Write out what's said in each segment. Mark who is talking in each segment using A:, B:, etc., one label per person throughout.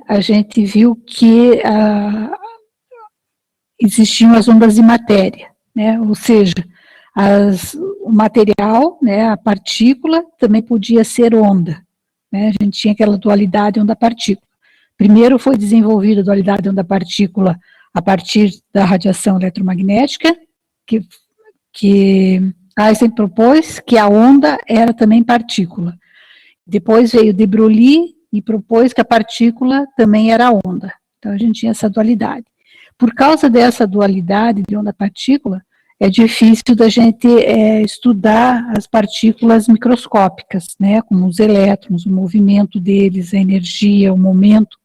A: a gente viu que existiam as ondas de matéria, né? Ou seja, o material, né, a partícula, também podia ser onda, né? A gente tinha aquela dualidade onda-partícula. Primeiro foi desenvolvida a dualidade onda-partícula a partir da radiação eletromagnética, que Einstein propôs que a onda era também partícula. Depois veio de Broglie e propôs que a partícula também era onda. Então a gente tinha essa dualidade. Por causa dessa dualidade de onda-partícula, é difícil da gente estudar as partículas microscópicas, né, como os elétrons, o movimento deles, a energia, o momento,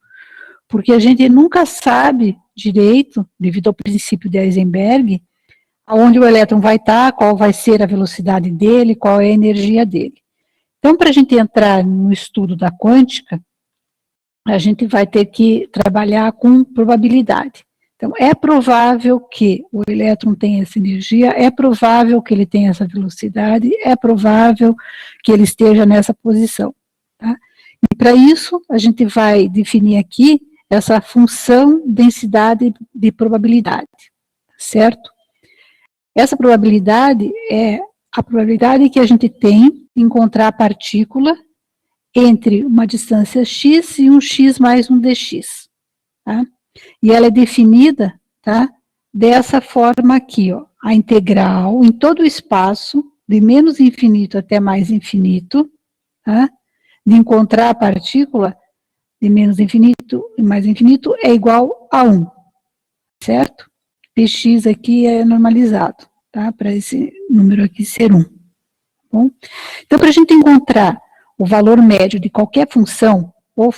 A: porque a gente nunca sabe direito, devido ao princípio de Heisenberg, aonde o elétron vai estar, qual vai ser a velocidade dele, qual é a energia dele. Então, para a gente entrar no estudo da quântica, a gente vai ter que trabalhar com probabilidade. Então, é provável que o elétron tenha essa energia, é provável que ele tenha essa velocidade, é provável que ele esteja nessa posição. Tá? E para isso, a gente vai definir aqui essa função densidade de probabilidade, certo? Essa probabilidade é a probabilidade que a gente tem de encontrar a partícula entre uma distância x e um x mais um dx, tá? E ela é definida, tá, dessa forma aqui, ó, a integral em todo o espaço, de menos infinito até mais infinito, tá, de encontrar a partícula de menos infinito e mais infinito é igual a 1, certo? Px aqui é normalizado, tá, para esse número aqui ser 1. Bom? Então, para a gente encontrar o valor médio de qualquer função, ou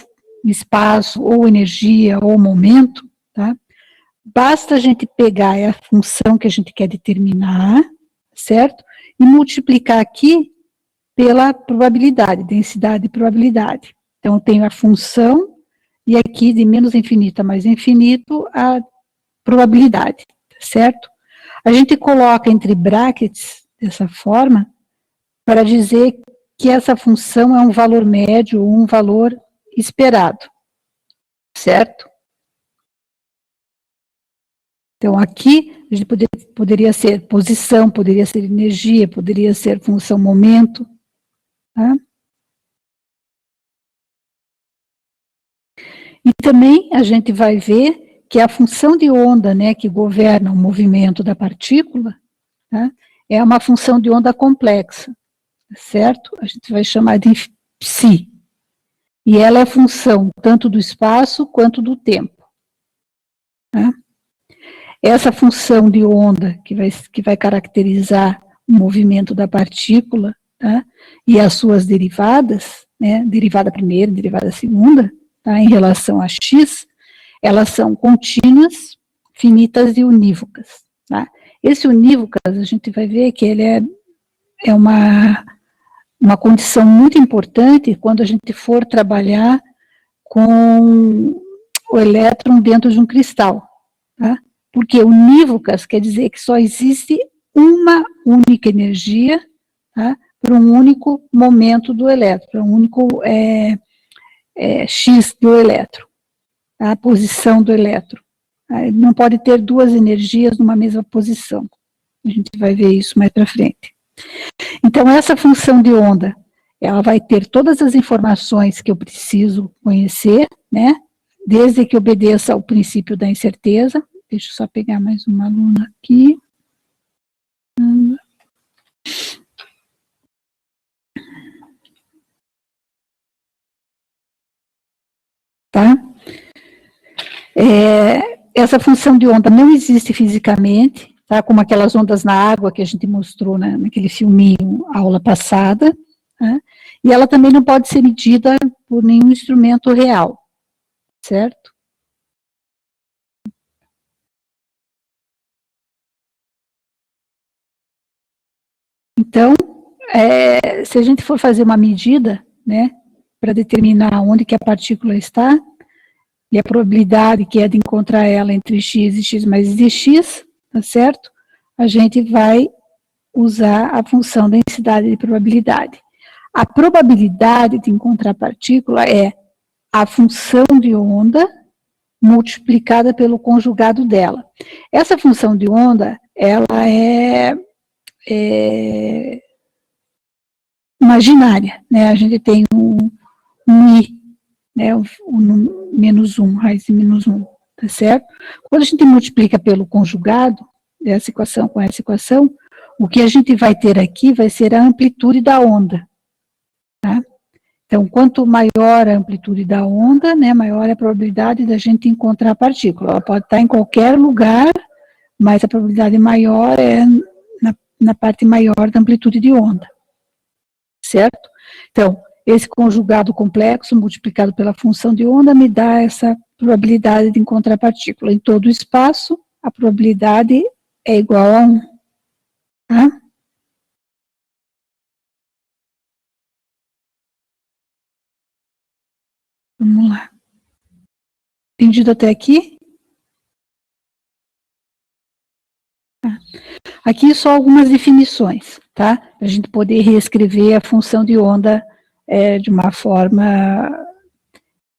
A: espaço, ou energia, ou momento, tá? Basta a gente pegar a função que a gente quer determinar, certo? E multiplicar aqui pela probabilidade, densidade e probabilidade. Então, eu tenho a função, e aqui de menos infinito a mais infinito, a probabilidade, certo? A gente coloca entre brackets, dessa forma, para dizer que essa função é um valor médio ou um valor esperado, certo? Então, aqui, a gente poderia ser posição, poderia ser energia, poderia ser função momento, tá? E também a gente vai ver que a função de onda, né, que governa o movimento da partícula, tá, é uma função de onda complexa, certo? A gente vai chamar de psi. E ela é função tanto do espaço quanto do tempo. Tá? Essa função de onda que vai caracterizar o movimento da partícula, tá? E as suas derivadas, né, derivada primeira, derivada segunda, tá, em relação a x, elas são contínuas, finitas e unívocas. Tá? Esse unívocas, a gente vai ver que ele é uma condição muito importante quando a gente for trabalhar com o elétron dentro de um cristal, tá? Porque unívocas quer dizer que só existe uma única energia, tá, para um único momento do elétron, para um único X do elétron, tá, a posição do elétron. Tá? Não pode ter duas energias numa mesma posição. A gente vai ver isso mais para frente. Então, essa função de onda, ela vai ter todas as informações que eu preciso conhecer, né, desde que obedeça ao princípio da incerteza. Deixa eu só pegar mais uma aluna aqui. Tá? Essa função de onda não existe fisicamente, tá? Como aquelas ondas na água que a gente mostrou naquele filminho, aula passada, tá? E ela também não pode ser medida por nenhum instrumento real, certo? Então, se a gente for fazer uma medida, né, para determinar onde que a partícula está, e a probabilidade que é de encontrar ela entre x e x mais dx, tá certo? A gente vai usar a função densidade de probabilidade. A probabilidade de encontrar a partícula é a função de onda multiplicada pelo conjugado dela. Essa função de onda, ela é imaginária, né? A gente tem um i, né? O menos 1, raiz de menos 1, tá certo? Quando a gente multiplica pelo conjugado, dessa equação com essa equação, o que a gente vai ter aqui vai ser a amplitude da onda, tá? Então, quanto maior a amplitude da onda, né, maior é a probabilidade da gente encontrar a partícula. Ela pode estar em qualquer lugar, mas a probabilidade maior é na parte maior da amplitude de onda, certo? Então, esse conjugado complexo multiplicado pela função de onda me dá essa probabilidade de encontrar a partícula. Em todo o espaço, a probabilidade é igual a 1, tá? Vamos lá. Entendido até aqui? Tá. Aqui só algumas definições, tá? Para a gente poder reescrever a função de onda de uma forma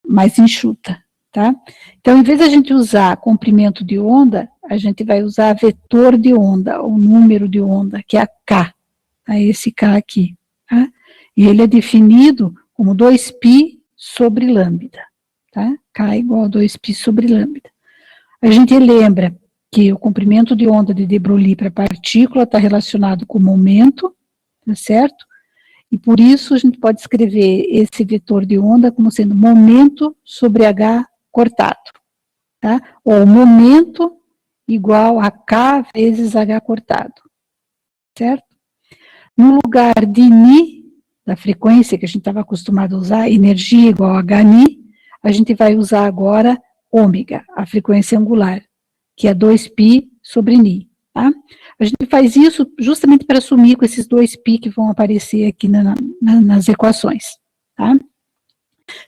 A: mais enxuta, tá? Então, em vez de a gente usar comprimento de onda, a gente vai usar vetor de onda, ou número de onda, que é a K, tá? Esse K aqui, tá? E ele é definido como 2π sobre lambda, tá? K igual a 2π sobre lambda. A gente lembra que o comprimento de onda de de Broglie para partícula está relacionado com o momento, tá certo? E por isso a gente pode escrever esse vetor de onda como sendo momento sobre H cortado, tá? Ou momento igual a K vezes H cortado, certo? No lugar de Ni, da frequência que a gente estava acostumado a usar, energia igual a HNi, a gente vai usar agora ômega, a frequência angular, que é 2π sobre Ni, tá? A gente faz isso justamente para assumir com esses 2π que vão aparecer aqui nas equações, tá?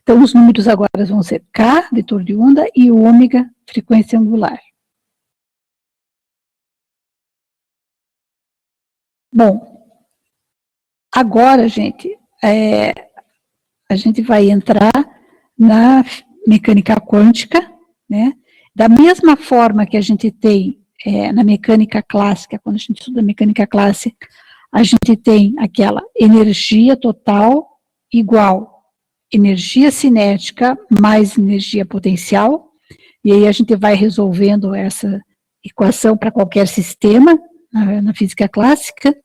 A: Então, os números agora vão ser K, vetor de onda, e ômega, frequência angular. Bom, agora, gente, a gente vai entrar na mecânica quântica, né? Da mesma forma que a gente tem na mecânica clássica, quando a gente estuda mecânica clássica, a gente tem aquela energia total igual energia cinética mais energia potencial, e aí a gente vai resolvendo essa equação para qualquer sistema na física clássica.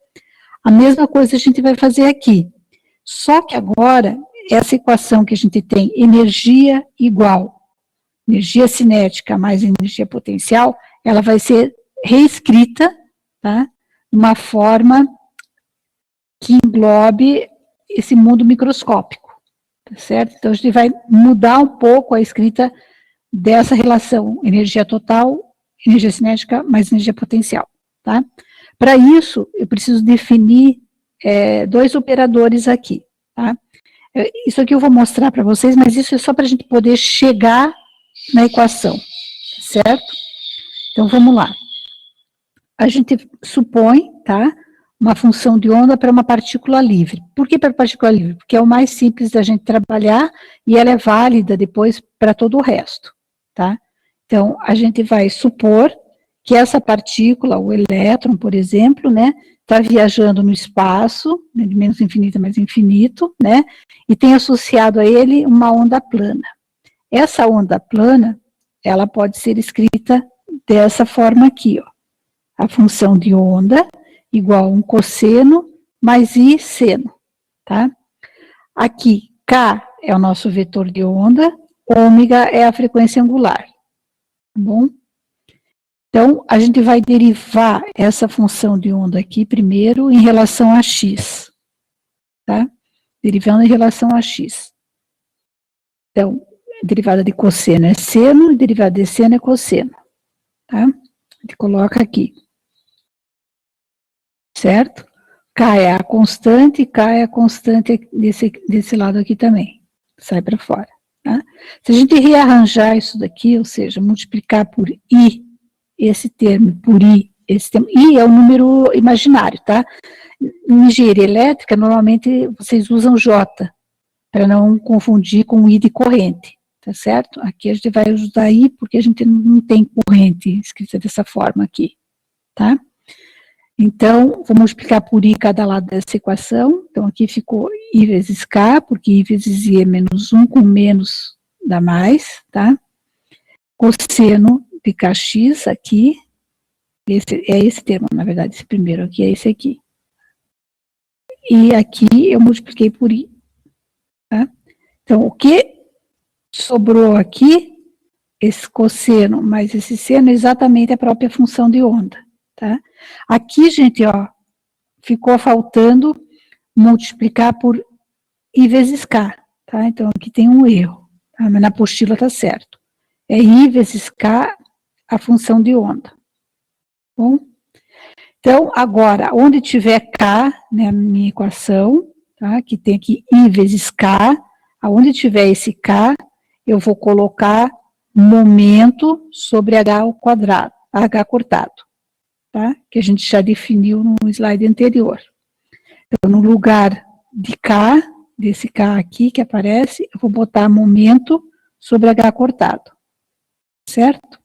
A: A mesma coisa a gente vai fazer aqui, só que agora essa equação que a gente tem, energia igual energia cinética mais energia potencial, ela vai ser reescrita, tá, de uma forma que englobe esse mundo microscópico, tá certo? Então, a gente vai mudar um pouco a escrita dessa relação, energia total, energia cinética mais energia potencial, tá? Para isso, eu preciso definir dois operadores aqui, tá? Isso aqui eu vou mostrar para vocês, mas isso é só para a gente poder chegar na equação, certo? Então, vamos lá. A gente supõe, tá, uma função de onda para uma partícula livre. Por que para partícula livre? Porque é o mais simples da gente trabalhar e ela é válida depois para todo o resto, tá? Então, a gente vai supor que essa partícula, o elétron, por exemplo, né, está viajando no espaço, né, de menos infinito a mais infinito, né, e tem associado a ele uma onda plana. Essa onda plana, ela pode ser escrita dessa forma aqui, ó. A função de onda igual a um cosseno mais i seno, tá? Aqui, K é o nosso vetor de onda, ômega é a frequência angular, tá bom? Então, a gente vai derivar essa função de onda aqui primeiro em relação a x, tá? Derivando em relação a x. Então, derivada de cosseno é seno, e derivada de seno é cosseno, tá? A gente coloca aqui, certo? K é a constante, e K é a constante desse lado aqui também, sai para fora, tá? Se a gente rearranjar isso daqui, ou seja, multiplicar por I, esse termo, por I, esse termo, I é um número imaginário, tá? Em engenharia elétrica, normalmente vocês usam J, para não confundir com I de corrente, tá certo? Aqui a gente vai usar I porque a gente não tem corrente escrita dessa forma aqui, tá? Então, vou multiplicar por I cada lado dessa equação. Então, aqui ficou I vezes K, porque I vezes I é menos 1, com menos dá mais, tá? Cosseno de Kx aqui, é esse termo, na verdade, esse primeiro aqui é esse aqui. E aqui eu multipliquei por I, tá? Então, o que sobrou aqui, esse cosseno mais esse seno, é exatamente a própria função de onda, tá? Aqui, gente, ó, ficou faltando multiplicar por I vezes K, tá? Então, aqui tem um erro, tá? Mas na apostila tá certo. É I vezes K, a função de onda. Bom? Então, agora, onde tiver K, né, a minha equação, tá? Que tem aqui I vezes K, aonde tiver esse K, eu vou colocar momento sobre H ao quadrado, H cortado, tá? Que a gente já definiu no slide anterior. Então, no lugar de K, desse K aqui que aparece, eu vou botar momento sobre H cortado, certo?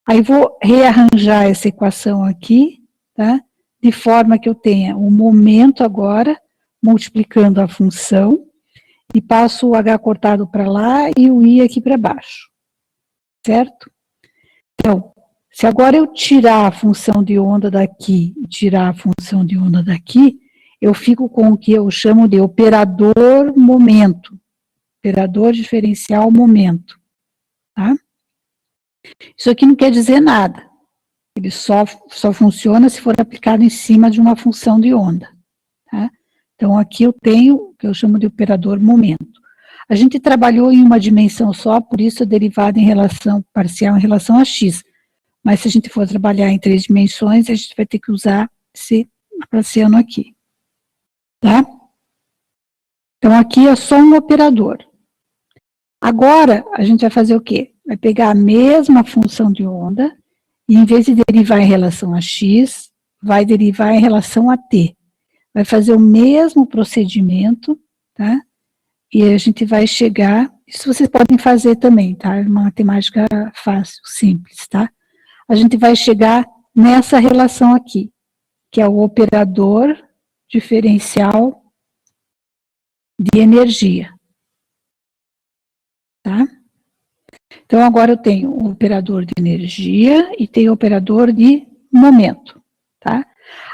A: Aí vou rearranjar essa equação aqui, tá? De forma que eu tenha o momento agora, multiplicando a função, e passo o H cortado para lá e o I aqui para baixo, certo? Então, se agora eu tirar a função de onda daqui e tirar a função de onda daqui, eu fico com o que eu chamo de operador momento, operador diferencial momento, tá? Isso aqui não quer dizer nada, ele só funciona se for aplicado em cima de uma função de onda, tá? Então, aqui eu tenho o que eu chamo de operador momento. A gente trabalhou em uma dimensão só, por isso a derivada em relação parcial em relação a x. Mas se a gente for trabalhar em 3 dimensões, a gente vai ter que usar esse laplaciano aqui, tá? Então, aqui é só um operador. Agora, a gente vai fazer o quê? Vai pegar a mesma função de onda, e em vez de derivar em relação a x, vai derivar em relação a t. Vai fazer o mesmo procedimento, tá? E a gente vai chegar, isso vocês podem fazer também, tá? É uma matemática fácil, simples, tá? A gente vai chegar nessa relação aqui, que é o operador diferencial de energia, tá? Então, agora eu tenho o operador de energia e tenho o operador de momento, tá?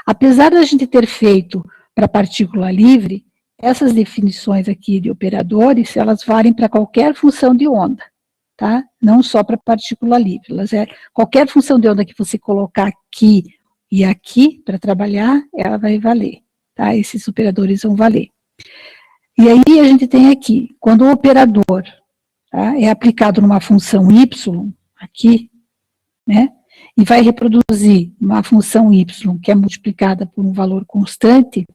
A: Apesar da gente ter feito para partícula livre, essas definições aqui de operadores, elas valem para qualquer função de onda, tá? Não só para partícula livre, qualquer função de onda que você colocar aqui e aqui para trabalhar, ela vai valer, tá? Esses operadores vão valer. E aí a gente tem aqui, quando o operador, tá, é aplicado numa função y, aqui, né, e vai reproduzir uma função y que é multiplicada por um valor constante,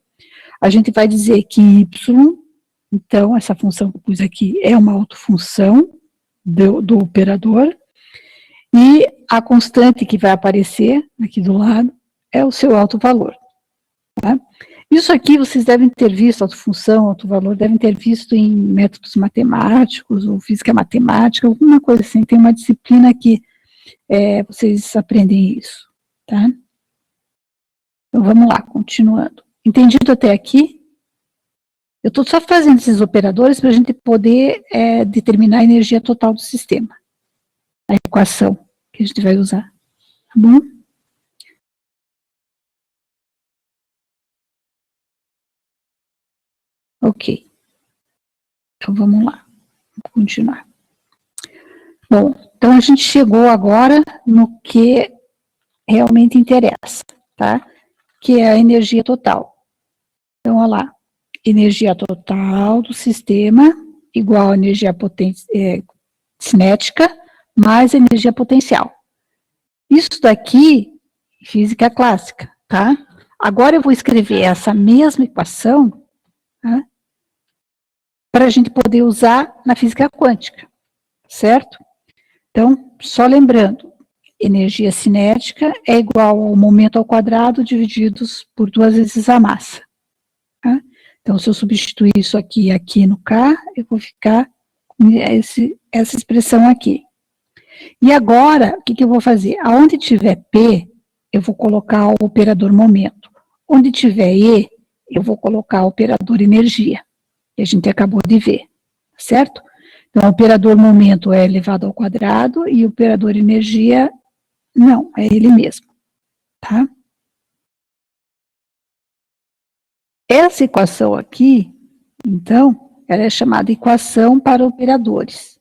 A: a gente vai dizer que y, então, essa função que eu pus aqui é uma autofunção do operador, e a constante que vai aparecer aqui do lado é o seu autovalor, tá? Isso aqui vocês devem ter visto, autofunção, autovalor, devem ter visto em métodos matemáticos, ou física matemática, alguma coisa assim, tem uma disciplina que vocês aprendem isso, tá? Então, vamos lá, continuando. Entendido até aqui? Eu estou só fazendo esses operadores para a gente poder determinar a energia total do sistema. A equação que a gente vai usar, tá bom? Ok. Então, vamos lá. Vamos continuar. Bom, então a gente chegou agora no que realmente interessa, tá? Que é a energia total. Então, olha lá. Energia total do sistema igual a energia cinética mais energia potencial. Isso daqui, física clássica, tá? Agora eu vou escrever essa mesma equação, tá? Para a gente poder usar na física quântica, certo? Então, só lembrando, energia cinética é igual ao momento ao quadrado divididos por 2 vezes a massa. Tá? Então, se eu substituir isso aqui e aqui no K, eu vou ficar com essa expressão aqui. E agora, o que eu vou fazer? Aonde tiver P, eu vou colocar o operador momento. Onde tiver E, eu vou colocar o operador energia, que a gente acabou de ver, certo? Então, o operador momento é elevado ao quadrado e o operador energia, não, é ele mesmo, tá? Essa equação aqui, então, ela é chamada equação para operadores,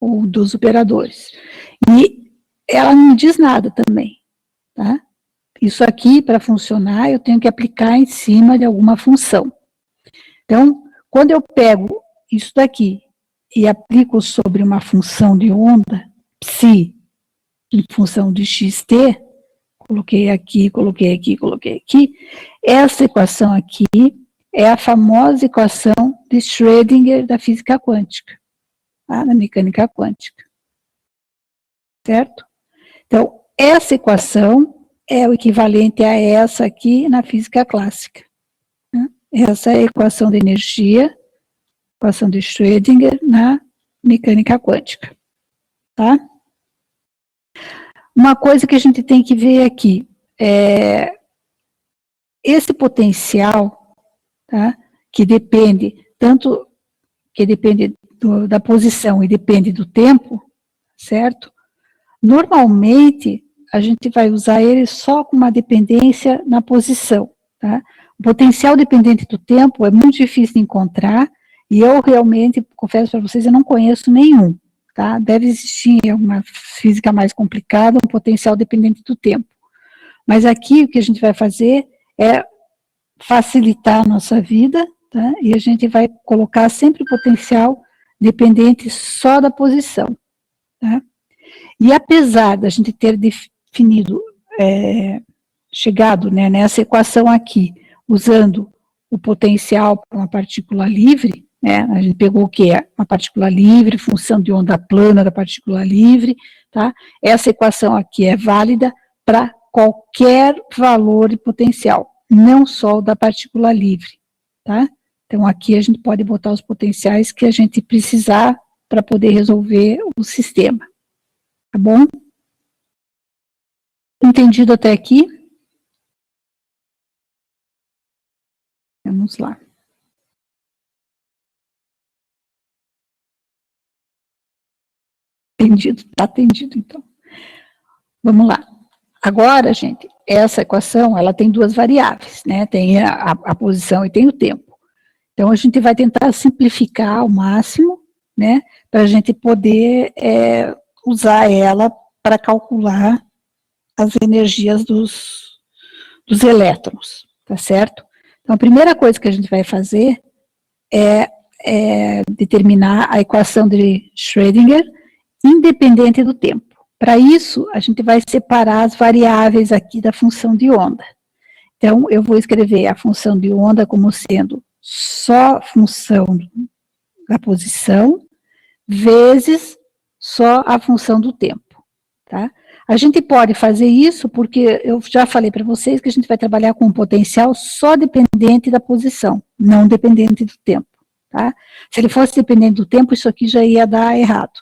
A: ou dos operadores. E ela não diz nada também, tá? Isso aqui, para funcionar, eu tenho que aplicar em cima de alguma função. Então, quando eu pego isso daqui e aplico sobre uma função de onda, psi, em função de xt, coloquei aqui, coloquei aqui, coloquei aqui, essa equação aqui é a famosa equação de Schrödinger da física quântica, tá? Da mecânica quântica, certo? Então, essa equação é o equivalente a essa aqui na física clássica, né? Essa é a equação de energia, equação de Schrödinger na mecânica quântica, tá? Uma coisa que a gente tem que ver aqui, esse potencial, tá, que depende da posição e depende do tempo, certo? Normalmente, a gente vai usar ele só com uma dependência na posição, tá? O potencial dependente do tempo é muito difícil de encontrar, e eu realmente, confesso para vocês, eu não conheço nenhum, tá? Deve existir uma física mais complicada, um potencial dependente do tempo. Mas aqui, o que a gente vai fazer é facilitar a nossa vida, tá? E a gente vai colocar sempre o potencial dependente só da posição, tá? E apesar da gente ter definido, chegado, né, nessa equação aqui, usando o potencial para uma partícula livre, né, a gente pegou o que é uma partícula livre, função de onda plana da partícula livre, tá? Essa equação aqui é válida para qualquer valor de potencial, não só o da partícula livre, tá? Então aqui a gente pode botar os potenciais que a gente precisar para poder resolver o sistema. Tá bom? Entendido até aqui? Vamos lá. Entendido, tá atendido, então. Vamos lá. Agora, gente, essa equação, ela tem duas variáveis, né? Tem a posição e tem o tempo. Então, a gente vai tentar simplificar ao máximo, né? Para a gente poder usar ela para calcular as energias dos elétrons, tá certo? Então, a primeira coisa que a gente vai fazer é determinar a equação de Schrödinger independente do tempo. Para isso, a gente vai separar as variáveis aqui da função de onda. Então, eu vou escrever a função de onda como sendo só função da posição vezes só a função do tempo, tá? A gente pode fazer isso porque eu já falei para vocês que a gente vai trabalhar com um potencial só dependente da posição, não dependente do tempo, tá? Se ele fosse dependente do tempo, isso aqui já ia dar errado.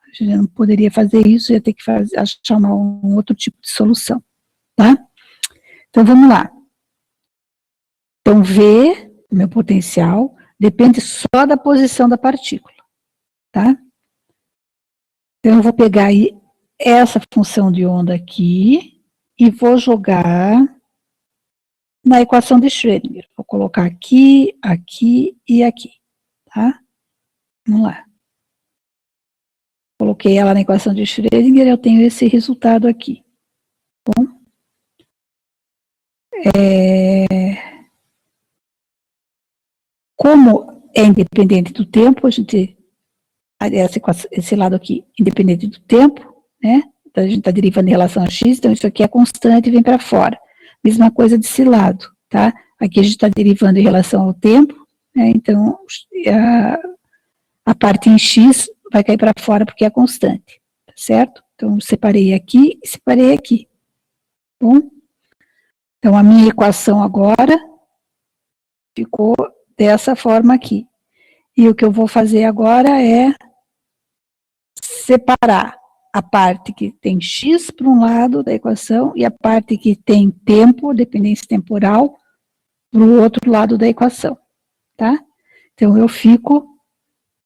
A: A gente não poderia fazer isso, ia ter que achar um outro tipo de solução, tá? Então, vamos lá. Então, V, meu potencial, depende só da posição da partícula, tá? Então, eu vou pegar aí essa função de onda aqui e vou jogar na equação de Schrödinger. Vou colocar aqui, aqui e aqui, tá? Vamos lá. Coloquei ela na equação de Schrödinger, eu tenho esse resultado aqui. Bom, como é independente do tempo, a gente, esse lado aqui, independente do tempo, né? Então, a gente está derivando em relação a x, então isso aqui é constante e vem para fora. Mesma coisa desse lado, tá? Aqui a gente está derivando em relação ao tempo, né? Então a parte em x vai cair para fora porque é constante, tá certo? Então, separei aqui e separei aqui. Bom, então a minha equação agora ficou dessa forma aqui. E o que eu vou fazer agora é separar a parte que tem x para um lado da equação e a parte que tem tempo, dependência temporal, para o outro lado da equação, tá? Então, eu fico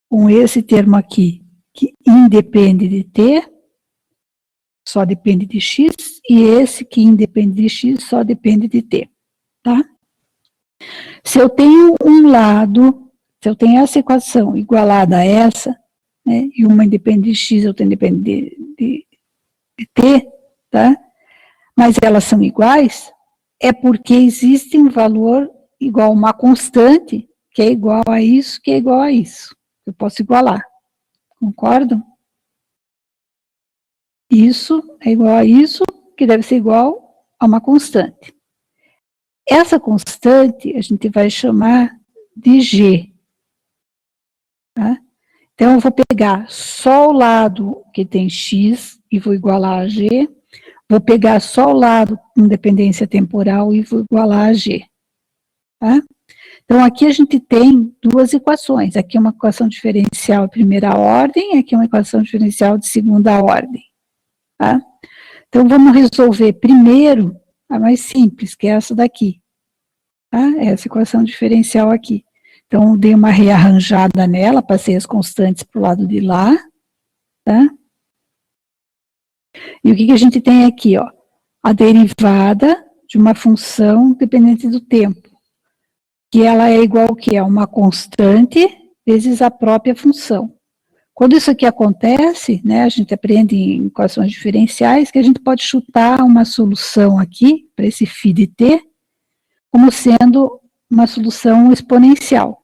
A: com esse termo aqui, que independe de t, só depende de x, e esse que independe de x, só depende de t, tá? Se eu tenho um lado, se eu tenho essa equação igualada a essa, né, e uma independe de x, outra independe de t, tá? Mas elas são iguais, é porque existe um valor igual a uma constante, que é igual a isso, que é igual a isso. Eu posso igualar, concordam? Isso é igual a isso, que deve ser igual a uma constante. Essa constante a gente vai chamar de G. Tá? Então, eu vou pegar só o lado que tem x e vou igualar a G. Vou pegar só o lado com dependência temporal e vou igualar a G. Tá? Então, aqui a gente tem duas equações. Aqui é uma equação diferencial de primeira ordem, aqui é uma equação diferencial de segunda ordem. Tá? Então, vamos resolver primeiro a mais simples, que é essa daqui. Tá? Essa equação diferencial aqui. Então, dei uma rearranjada nela, passei as constantes para o lado de lá. Tá? E o que a gente tem aqui? Ó? A derivada de uma função dependente do tempo, que ela é igual ao que? É uma constante vezes a própria função. Quando isso aqui acontece, né, a gente aprende em equações diferenciais que a gente pode chutar uma solução aqui, para esse φ de t, como sendo uma solução exponencial.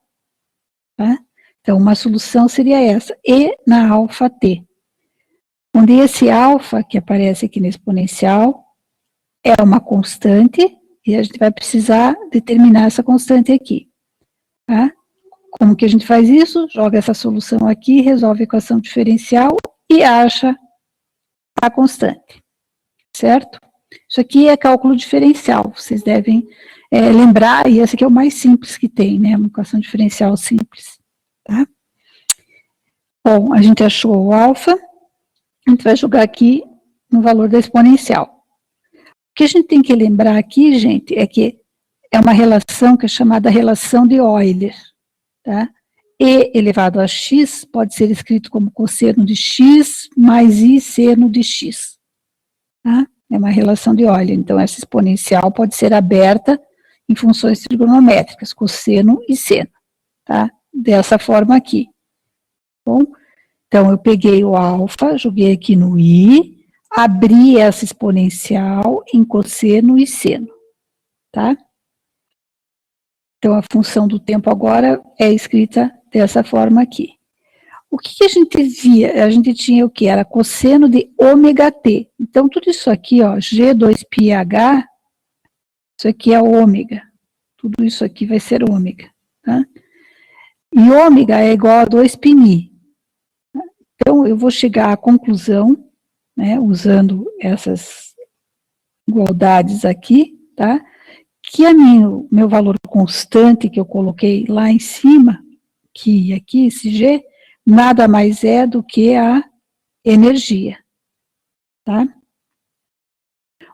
A: Tá? Então, uma solução seria essa, e na alfa t. Onde esse alfa, que aparece aqui no exponencial, é uma constante, e a gente vai precisar determinar essa constante aqui. Tá? Como que a gente faz isso? Joga essa solução aqui, resolve a equação diferencial e acha a constante, certo? Isso aqui é cálculo diferencial, vocês devem lembrar, e esse aqui é o mais simples que tem, né? Uma equação diferencial simples, tá? Bom, a gente achou o alfa, a gente vai jogar aqui no valor da exponencial. O que a gente tem que lembrar aqui, gente, é que é uma relação que é chamada relação de Euler, tá? E elevado a x pode ser escrito como cosseno de x mais i seno de x. Tá? É uma relação de Euler. Então, essa exponencial pode ser aberta em funções trigonométricas, cosseno e seno. Tá? Dessa forma aqui. Bom, então, eu peguei o alfa, joguei aqui no i, abri essa exponencial em cosseno e seno. Tá? Então, a função do tempo agora é escrita dessa forma aqui. O que a gente via? A gente tinha o que? Era cosseno de ômega t. Então, tudo isso aqui, ó, G2πh, isso aqui é ômega. Tudo isso aqui vai ser ômega. Tá? E ômega é igual a 2π. Então, eu vou chegar à conclusão, né, usando essas igualdades aqui, tá? Que meu valor constante que eu coloquei lá em cima, que aqui, esse G, nada mais é do que a energia, tá?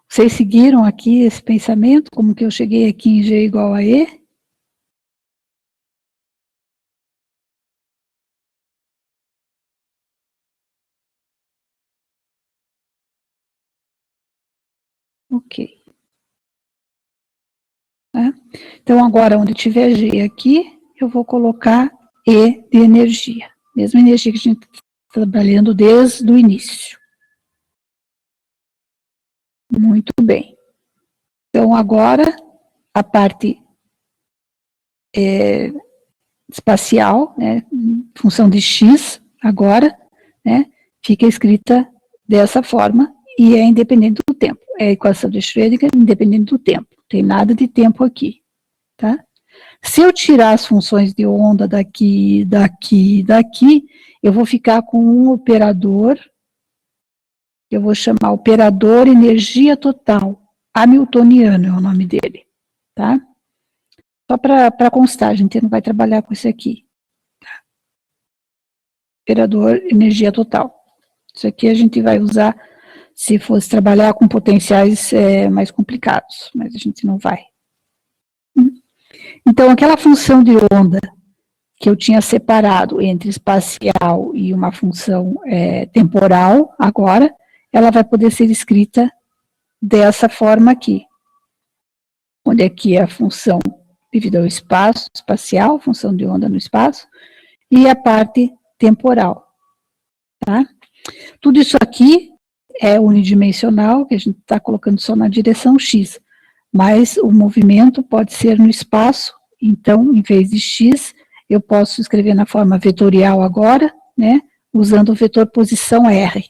A: Vocês seguiram aqui esse pensamento, como que eu cheguei aqui em G igual a E? Ok. Tá? Então, agora, onde tiver G aqui, eu vou colocar E de energia. Mesma energia que a gente está trabalhando desde o início. Muito bem. Então, agora, a parte espacial, né, função de x, agora, né, fica escrita dessa forma e é independente do tempo. É a equação de Schrödinger independente do tempo. Não tem nada de tempo aqui, tá? Se eu tirar as funções de onda daqui, daqui, daqui, eu vou ficar com um operador, eu vou chamar operador energia total, hamiltoniano é o nome dele, tá? Só para constar, a gente não vai trabalhar com isso aqui. Operador energia total. Isso aqui a gente vai usar se fosse trabalhar com potenciais mais complicados, mas a gente não vai. Então, aquela função de onda que eu tinha separado entre espacial e uma função temporal, agora, ela vai poder ser escrita dessa forma aqui. Onde aqui é a função devido ao espaço espacial, função de onda no espaço, e a parte temporal. Tá? Tudo isso aqui é unidimensional, que a gente está colocando só na direção X, mas o movimento pode ser no espaço, então, em vez de X, eu posso escrever na forma vetorial agora, né, usando o vetor posição R,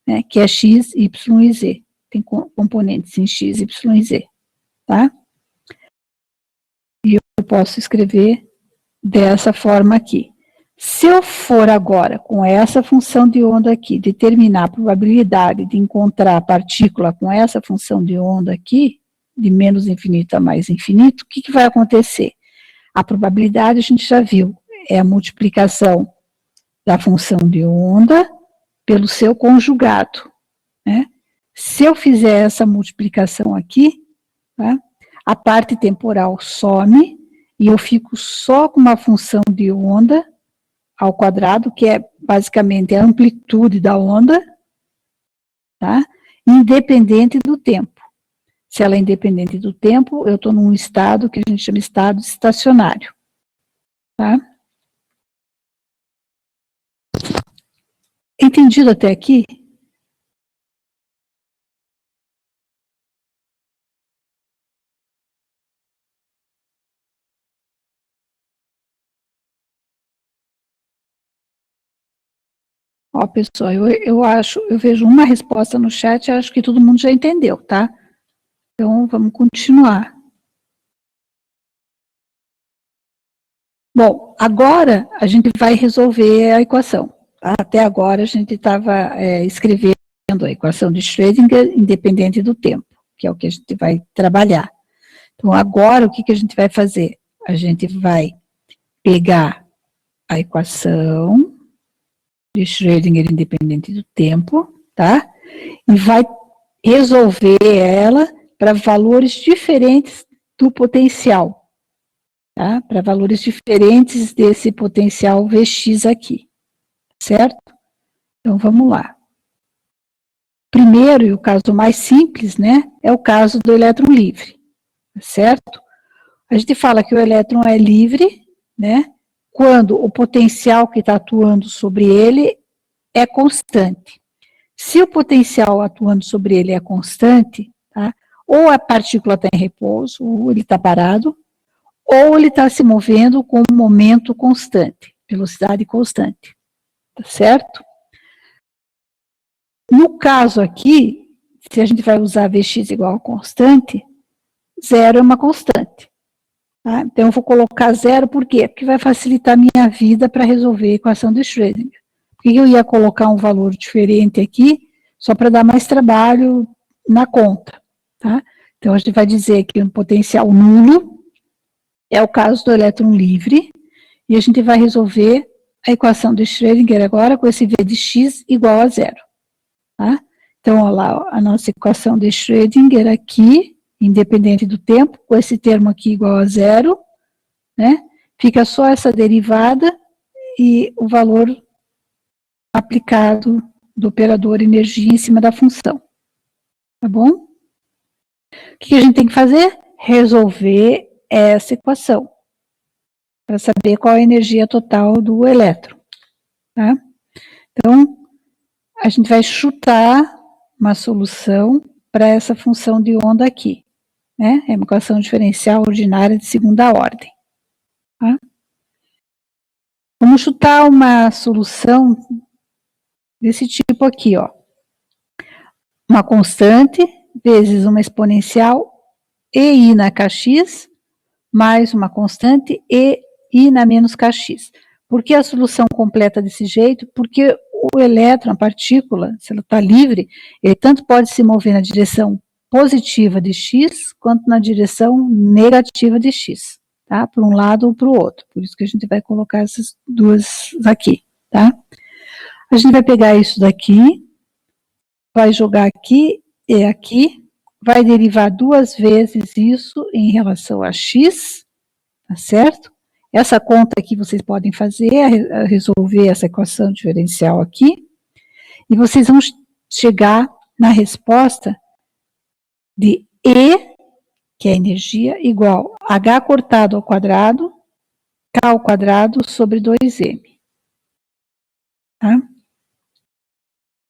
A: né, que é X, Y e Z. Tem componentes em X, Y e Z, tá? E eu posso escrever dessa forma aqui. Se eu for agora, com essa função de onda aqui, determinar a probabilidade de encontrar a partícula com essa função de onda aqui, de menos infinito a mais infinito, o que vai acontecer? A probabilidade, a gente já viu, é a multiplicação da função de onda pelo seu conjugado, né? Se eu fizer essa multiplicação aqui, tá, a parte temporal some e eu fico só com uma função de onda ao quadrado, que é basicamente a amplitude da onda, tá? Independente do tempo. Se ela é independente do tempo, eu estou num estado que a gente chama de estado estacionário, tá? Entendido até aqui? Ó, pessoal, eu vejo uma resposta no chat, acho que todo mundo já entendeu, tá? Então, vamos continuar. Bom, agora a gente vai resolver a equação. Tá? Até agora a gente estava escrevendo a equação de Schrödinger independente do tempo, que é o que a gente vai trabalhar. Então, agora o que a gente vai fazer? A gente vai pegar a equação de Schrödinger independente do tempo, tá? E vai resolver ela para valores diferentes do potencial, tá? Para valores diferentes desse potencial Vx aqui, certo? Então, vamos lá. Primeiro, e o caso mais simples, né, é o caso do elétron livre, certo? A gente fala que o elétron é livre, né, quando o potencial que está atuando sobre ele é constante. Se o potencial atuando sobre ele é constante, tá, ou a partícula está em repouso, ou ele está parado, ou ele está se movendo com um momento constante, velocidade constante, tá certo? No caso aqui, se a gente vai usar Vx igual a constante, zero é uma constante. Tá? Então, eu vou colocar zero, por quê? Porque vai facilitar a minha vida para resolver a equação de Schrödinger. Por que eu ia colocar um valor diferente aqui, só para dar mais trabalho na conta? Tá? Então, a gente vai dizer que um potencial nulo é o caso do elétron livre, e a gente vai resolver a equação de Schrödinger agora com esse V de x igual a zero. Tá? Então, olha lá, a nossa equação de Schrödinger aqui, independente do tempo, com esse termo aqui igual a zero, né? Fica só essa derivada e o valor aplicado do operador energia em cima da função. Tá bom? O que a gente tem que fazer? Resolver essa equação, para saber qual é a energia total do elétron. Tá? Então, a gente vai chutar uma solução para essa função de onda aqui, né? É uma equação diferencial ordinária de segunda ordem. Tá? Vamos chutar uma solução desse tipo aqui, ó. Uma constante vezes uma exponencial EI na kx, mais uma constante EI na menos kx. Por que a solução completa desse jeito? Porque o elétron, a partícula, se ela está livre, ele tanto pode se mover na direção positiva de x, quanto na direção negativa de x. tá? Para um lado ou para o outro. Por isso que a gente vai colocar essas duas aqui, tá? A gente vai pegar isso daqui, vai jogar aqui e aqui, vai derivar duas vezes isso em relação a x, tá certo? Essa conta aqui vocês podem fazer, resolver essa equação diferencial aqui, e vocês vão chegar na resposta de E, que é energia, igual H cortado ao quadrado, K ao quadrado sobre 2M. Tá?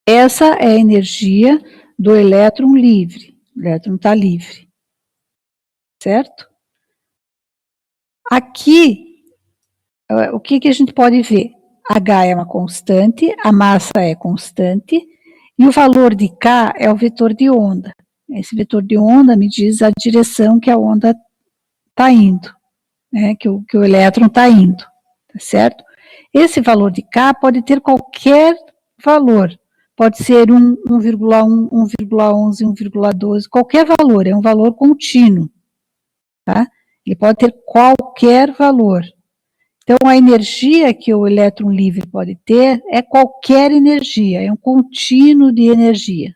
A: Essa é a energia do elétron livre. O elétron está livre. Certo? Aqui, o que a gente pode ver? H é uma constante, a massa é constante, e o valor de K é o vetor de onda. Esse vetor de onda me diz a direção que a onda está indo, né, que o elétron está indo, tá certo? Esse valor de K pode ter qualquer valor, pode ser 1,1, 1,11, 1,12, qualquer valor, é um valor contínuo, tá? Ele pode ter qualquer valor. Então, a energia que o elétron livre pode ter é qualquer energia, é um contínuo de energia.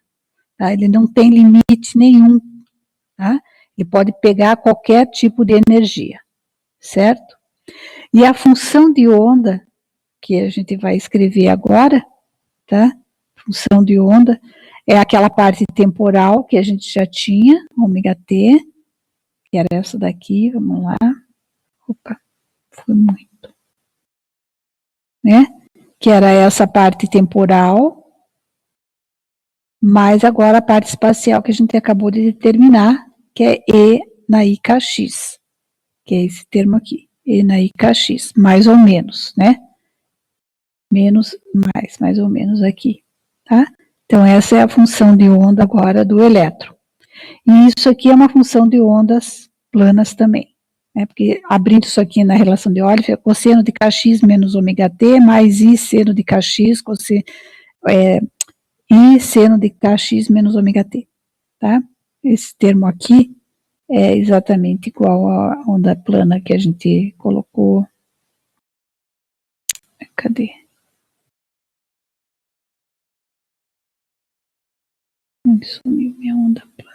A: Tá? Ele não tem limite nenhum. Tá? Ele pode pegar qualquer tipo de energia, certo? E a função de onda, que a gente vai escrever agora, tá? Função de onda é aquela parte temporal que a gente já tinha, ômega t, que era essa daqui, vamos lá. Opa, foi muito. Né? Que era essa parte temporal, mais agora a parte espacial que a gente acabou de determinar, que é E na IKX, que é esse termo aqui, E na IKX, mais ou menos, né? Menos, mais ou menos aqui, tá? Então, essa é a função de onda agora do elétron. E isso aqui é uma função de ondas planas também, né? Porque abrindo isso aqui na relação de Euler, cosseno de Kx menos ômega t, mais I seno de Kx, I seno de Kx menos ômega t, tá? Esse termo aqui é exatamente igual à onda plana que a gente colocou. Cadê? Sumiu minha onda plana.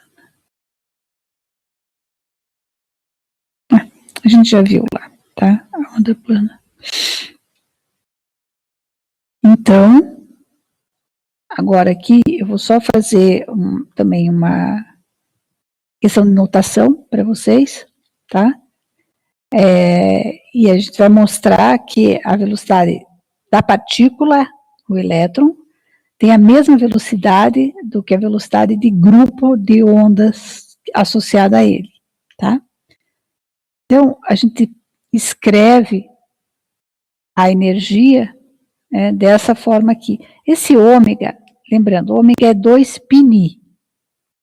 A: A gente já viu lá, tá? A onda plana. Então, agora aqui eu vou só fazer também uma questão de notação para vocês, tá? E a gente vai mostrar que a velocidade da partícula, o elétron, tem a mesma velocidade do que a velocidade de grupo de ondas associada a ele, tá? Então, a gente escreve a energia, né, dessa forma aqui. Esse ômega, lembrando, ômega é 2πni,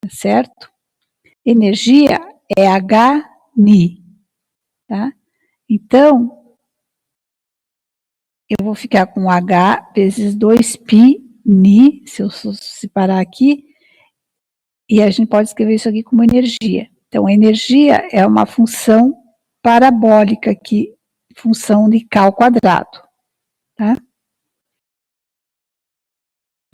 A: certo? Energia é Hν, tá? Então, eu vou ficar com H vezes 2πni, se eu separar aqui, e a gente pode escrever isso aqui como energia. Então, a energia é uma função parabólica aqui, função de K ao quadrado, tá?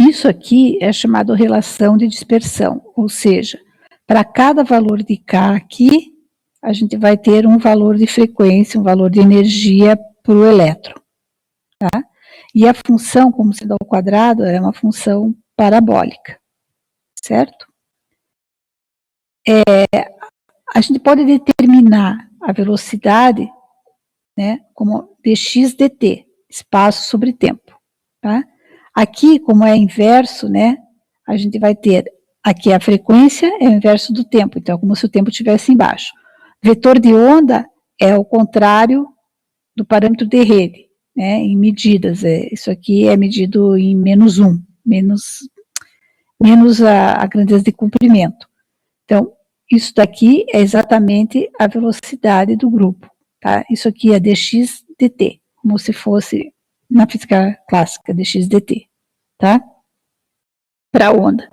A: Isso aqui é chamado relação de dispersão, ou seja, para cada valor de K aqui, a gente vai ter um valor de frequência, um valor de energia para o elétron, tá? E a função, como seno ao quadrado, é uma função parabólica, certo? A gente pode determinar a velocidade, né, como dx dt, espaço sobre tempo, tá? Aqui, como é inverso, né, a gente vai ter, aqui a frequência é o inverso do tempo, então é como se o tempo estivesse embaixo. Vetor de onda é o contrário do parâmetro de Rayleigh, né, em medidas, isso aqui é medido em -1, menos a grandeza de comprimento. Então, isso daqui é exatamente a velocidade do grupo, tá? Isso aqui é dx dt, como se fosse na física clássica, dx dt, tá? Para a onda.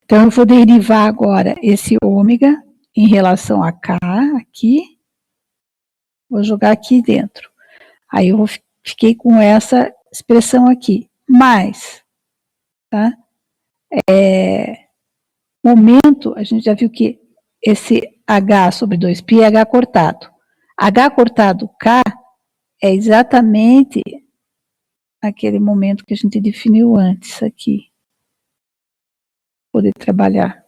A: Então, eu vou derivar agora esse ômega em relação a K aqui, Vou jogar aqui dentro. Aí eu fiquei com essa expressão aqui. Mais, tá? Momento, a gente já viu que esse H sobre 2π é H cortado. H cortado K é exatamente aquele momento que a gente definiu antes aqui. Poder trabalhar.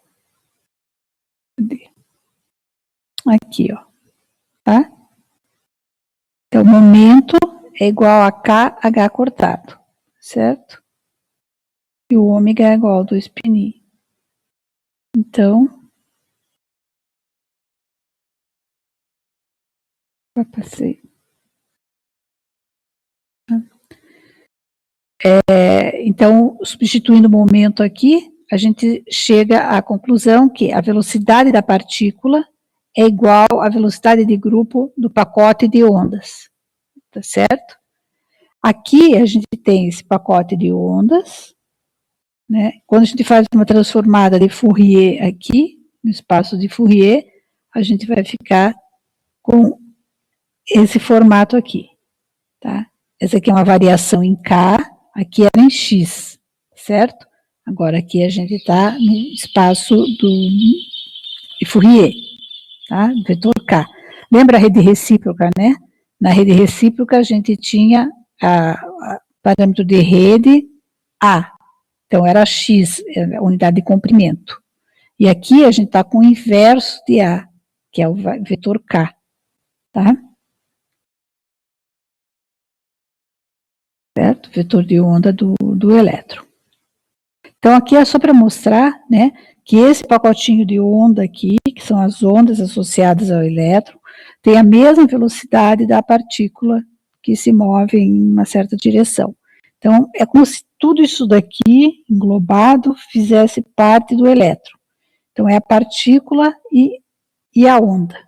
A: Aqui, ó. Tá? Então, momento é igual a KH cortado, certo? E o ômega é igual a 2π. Então, já passei. Então, substituindo o momento aqui, a gente chega à conclusão que a velocidade da partícula é igual à velocidade de grupo do pacote de ondas, tá certo? Aqui a gente tem esse pacote de ondas, né? Quando a gente faz uma transformada de Fourier aqui, no espaço de Fourier, a gente vai ficar com esse formato aqui, tá? Essa aqui é uma variação em K, aqui era em X, certo? Agora aqui a gente está no espaço de Fourier, tá? Vetor K. Lembra a rede recíproca, né? Na rede recíproca a gente tinha a parâmetro de rede A, então era X, a unidade de comprimento. E aqui a gente está com o inverso de A, que é o vetor K, tá? Certo? Vetor de onda do elétron. Então, aqui é só para mostrar, né, que esse pacotinho de onda aqui, que são as ondas associadas ao elétron, tem a mesma velocidade da partícula que se move em uma certa direção. Então, é como se tudo isso daqui, englobado, fizesse parte do elétron. Então, é a partícula e a onda,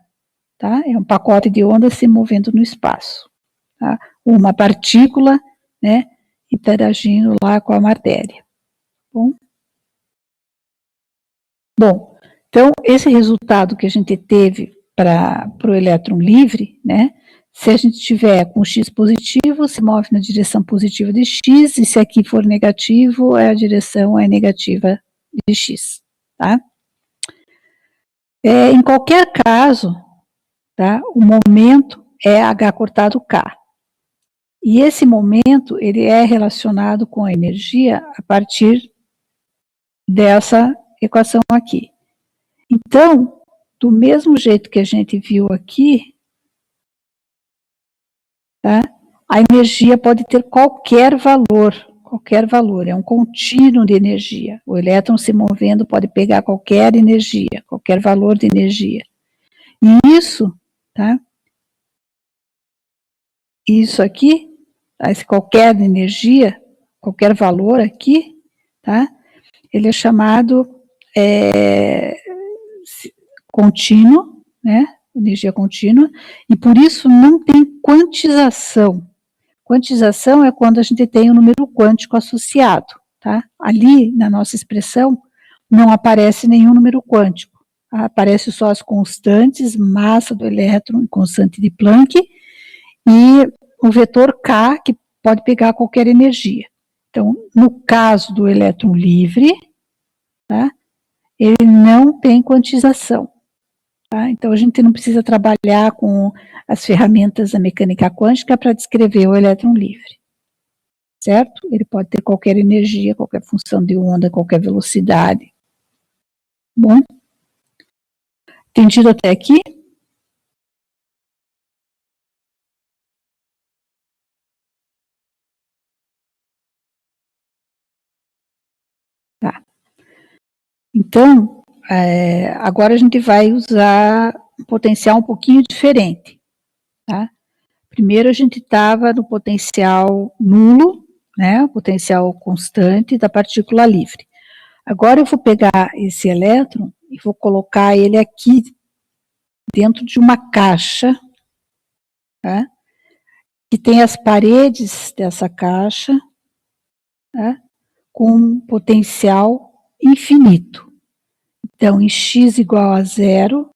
A: tá? É um pacote de ondas se movendo no espaço, tá? Uma partícula, né, interagindo lá com a matéria. Bom, então esse resultado que a gente teve para o elétron livre, né, se a gente tiver com X positivo, se move na direção positiva de X, e se aqui for negativo, a direção é negativa de X, tá? Em qualquer caso, tá, o momento é H cortado K. E esse momento, ele é relacionado com a energia a partir dessa equação aqui. Então, do mesmo jeito que a gente viu aqui, tá, a energia pode ter qualquer valor, é um contínuo de energia. O elétron se movendo pode pegar qualquer energia, qualquer valor de energia. E isso, tá, isso aqui, tá, esse qualquer energia, qualquer valor aqui, tá, ele é chamado contínuo, né, energia contínua, e por isso não tem quantização. Quantização é quando a gente tem um número quântico associado, tá? Ali, na nossa expressão, não aparece nenhum número quântico. Aparece só as constantes, massa do elétron, constante de Planck, e o vetor K, que pode pegar qualquer energia. Então, no caso do elétron livre, tá, ele não tem quantização. Tá? Então, a gente não precisa trabalhar com as ferramentas da mecânica quântica para descrever o elétron livre, certo? Ele pode ter qualquer energia, qualquer função de onda, qualquer velocidade. Bom? Entendido até aqui? Tá. Então, agora a gente vai usar um potencial um pouquinho diferente, tá? Primeiro a gente estava no potencial nulo, né, o potencial constante da partícula livre. Agora eu vou pegar esse elétron e vou colocar ele aqui dentro de uma caixa, tá, que tem as paredes dessa caixa, tá, com potencial infinito. Então, em x igual a 0,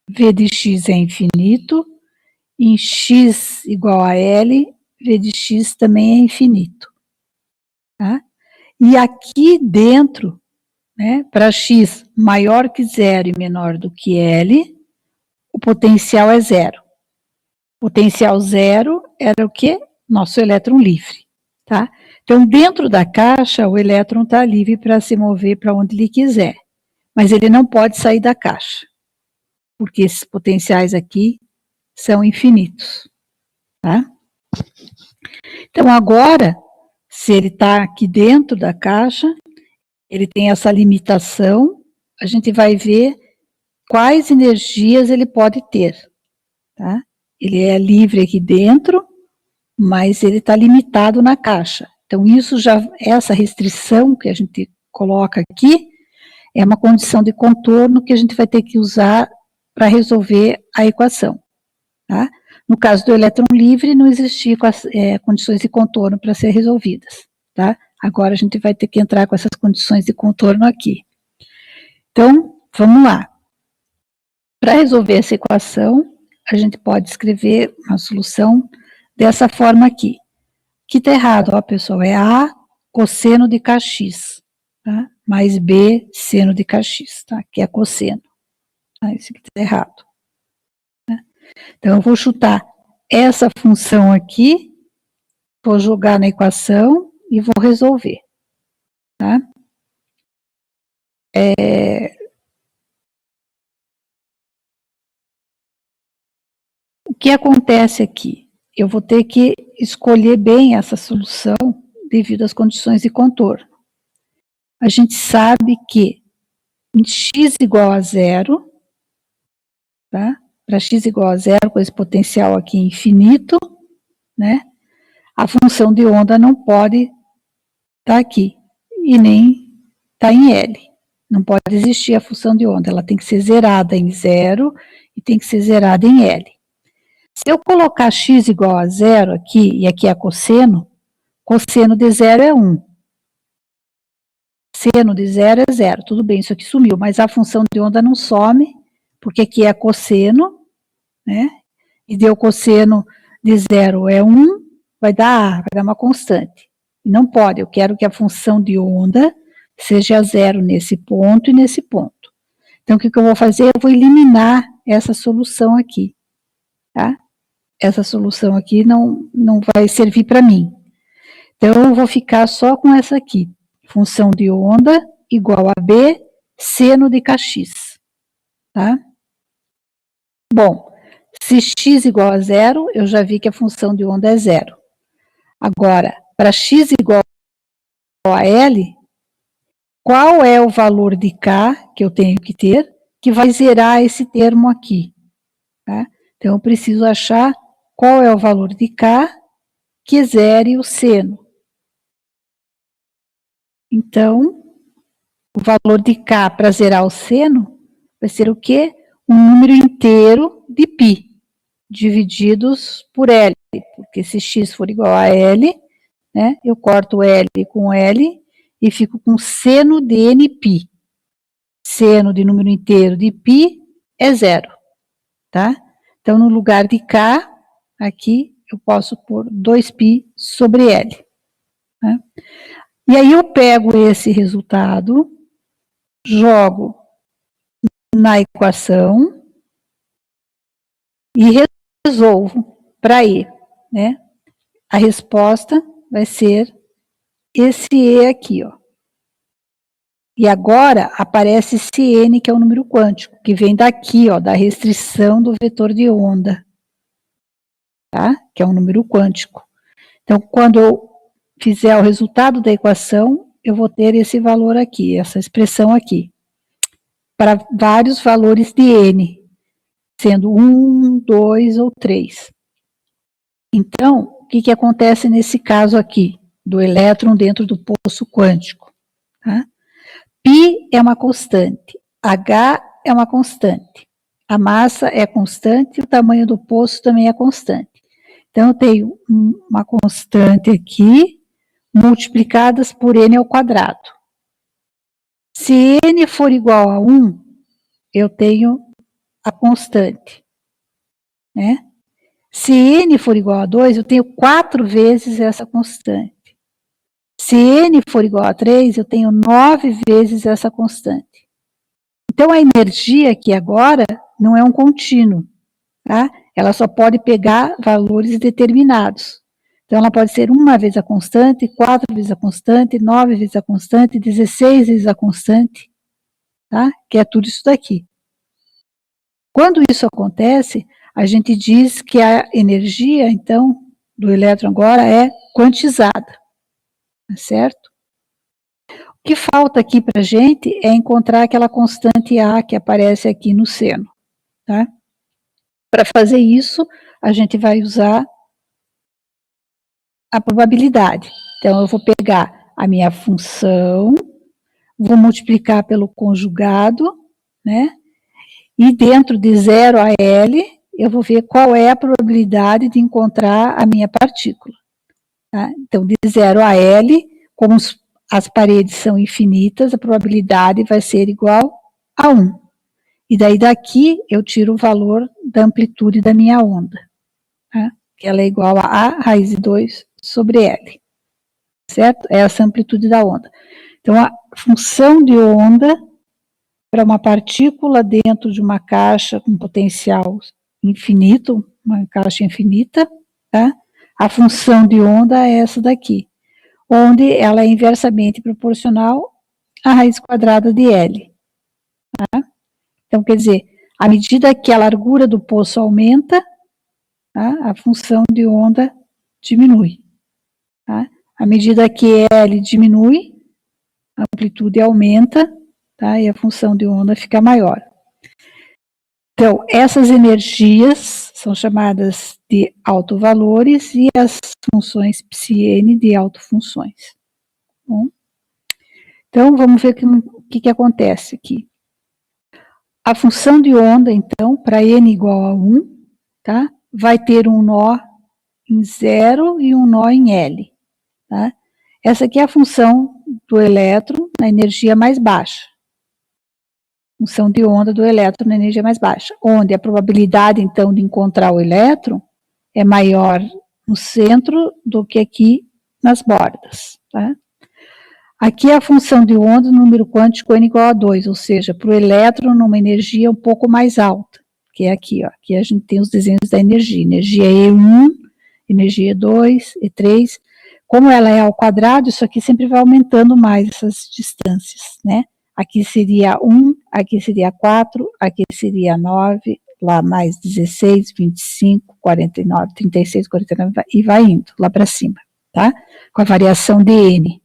A: V de x é infinito, em x igual a L, V de x também é infinito. Tá? E aqui dentro, né, para x maior que 0 e menor do que L, o potencial é zero. Potencial zero era o quê? Nosso elétron livre. Tá? Então, dentro da caixa, o elétron está livre para se mover para onde ele quiser. Mas ele não pode sair da caixa, porque esses potenciais aqui são infinitos. Tá? Então, agora, se ele está aqui dentro da caixa, ele tem essa limitação, a gente vai ver quais energias ele pode ter. Tá? Ele é livre aqui dentro, mas ele está limitado na caixa. Então, isso já, essa restrição que a gente coloca aqui, é uma condição de contorno que a gente vai ter que usar para resolver a equação. Tá? No caso do elétron livre, não existia condições de contorno para ser resolvidas. Tá? Agora a gente vai ter que entrar com essas condições de contorno aqui. Então, vamos lá. Para resolver essa equação, a gente pode escrever uma solução dessa forma aqui. Que está errado, ó, pessoal, é A cosseno de kx, tá? Mais B seno de kx, tá? Que é cosseno. Tá? Isso aqui está errado. Tá? Então, eu vou chutar essa função aqui, vou jogar na equação e vou resolver. Tá? O que acontece aqui? Eu vou ter que escolher bem essa solução devido às condições de contorno. A gente sabe que em x igual a zero, tá? Para x igual a zero, com esse potencial aqui infinito, né? A função de onda não pode estar aqui, e nem estar em L. Não pode existir a função de onda, ela tem que ser zerada em zero e tem que ser zerada em L. Se eu colocar x igual a zero aqui, e aqui é cosseno de zero é 1. Seno de zero é zero. Tudo bem, isso aqui sumiu, mas a função de onda não some, porque aqui é cosseno, né? E deu cosseno de zero é 1, vai dar uma constante. E não pode, eu quero que a função de onda seja zero nesse ponto e nesse ponto. Então, o que eu vou fazer? Eu vou eliminar essa solução aqui, tá? Essa solução aqui não vai servir para mim. Então, eu vou ficar só com essa aqui. Função de onda igual a B seno de kx. Tá? Bom, se x igual a zero, eu já vi que a função de onda é zero. Agora, para x igual a L, qual é o valor de K que eu tenho que ter, que vai zerar esse termo aqui? Tá? Então, eu preciso achar qual é o valor de K que zere o seno. Então, o valor de K para zerar o seno vai ser o quê? Um número inteiro de π, divididos por L, porque se x for igual a L, né, eu corto L com L e fico com seno de nπ. Seno de número inteiro de π é zero, tá? Então, no lugar de K, aqui, eu posso pôr 2π sobre L. Né? E aí eu pego esse resultado, jogo na equação e resolvo para E, né? A resposta vai ser esse E aqui, ó. E agora aparece esse N, que é o número quântico, que vem daqui, ó, da restrição do vetor de onda, tá? Que é um número quântico. Então, quando eu fizer o resultado da equação, eu vou ter esse valor aqui, essa expressão aqui, para vários valores de N, sendo 1, 2 ou 3. Então, o que acontece nesse caso aqui, do elétron dentro do poço quântico? Tá? Π é uma constante, H é uma constante, a massa é constante, o tamanho do poço também é constante. Então, eu tenho uma constante aqui, multiplicadas por n ao quadrado. Se n for igual a 1, eu tenho a constante, né? Se n for igual a 2, eu tenho 4 vezes essa constante. Se n for igual a 3, eu tenho 9 vezes essa constante. Então, a energia aqui agora não é um contínuo, tá? Ela só pode pegar valores determinados. Então, ela pode ser 1 vez a constante, 4 vezes a constante, 9 vezes a constante, 16 vezes a constante, tá? Que é tudo isso daqui. Quando isso acontece, a gente diz que a energia, então, do elétron agora é quantizada, tá certo? O que falta aqui para a gente é encontrar aquela constante A que aparece aqui no seno, tá? Para fazer isso, a gente vai usar a probabilidade. Então, eu vou pegar a minha função, vou multiplicar pelo conjugado, né? E dentro de 0 a L, eu vou ver qual é a probabilidade de encontrar a minha partícula. Tá? Então, de 0 a L, como as paredes são infinitas, a probabilidade vai ser igual a 1. E daí daqui eu tiro o valor da amplitude da minha onda, tá? Que ela é igual a A raiz de 2 sobre L, certo? É essa amplitude da onda. Então, a função de onda para uma partícula dentro de uma caixa com potencial infinito, uma caixa infinita, tá? A função de onda é essa daqui, onde ela é inversamente proporcional à raiz quadrada de L. Tá? Então, quer dizer, à medida que a largura do poço aumenta, tá? A função de onda diminui. Tá? À medida que L diminui, a amplitude aumenta, tá? E a função de onda fica maior. Então, essas energias são chamadas de autovalores e as funções ψn de autofunções. Bom, então, vamos ver o que acontece aqui. A função de onda, então, para n igual a 1, tá? Vai ter um nó em 0 e um nó em L. Tá? Essa aqui é a função do elétron na energia mais baixa. Função de onda do elétron na energia mais baixa, onde a probabilidade, então, de encontrar o elétron é maior no centro do que aqui nas bordas. Tá? Aqui é a função de onda no número quântico n igual a 2, ou seja, para o elétron numa energia um pouco mais alta, que é aqui, ó. Aqui a gente tem os desenhos da energia. Energia E1, energia E2, E3. Como ela é ao quadrado, isso aqui sempre vai aumentando mais essas distâncias, né? Aqui seria 1, aqui seria 4, aqui seria 9, lá mais 16, 25, 49, 36, 49, e vai indo lá para cima, tá? Com a variação de n.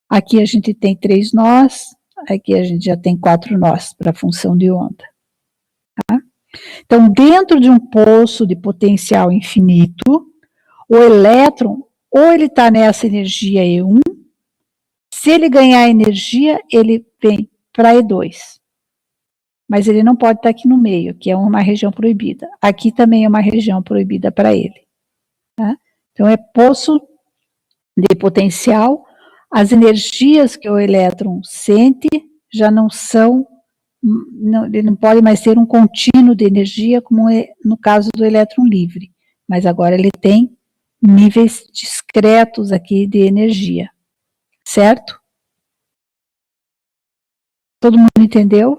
A: Aqui a gente tem 3 nós, aqui a gente já tem 4 nós para a função de onda. Tá? Então, dentro de um poço de potencial infinito, o elétron, ou ele está nessa energia E1, se ele ganhar energia, ele vem para E2. Mas ele não pode estar aqui no meio, que é uma região proibida. Aqui também é uma região proibida para ele. Tá? Então, é poço de potencial. As energias que o elétron sente já não são, ele não pode mais ser um contínuo de energia, como é no caso do elétron livre. Mas agora ele tem níveis discretos aqui de energia. Certo? Todo mundo entendeu?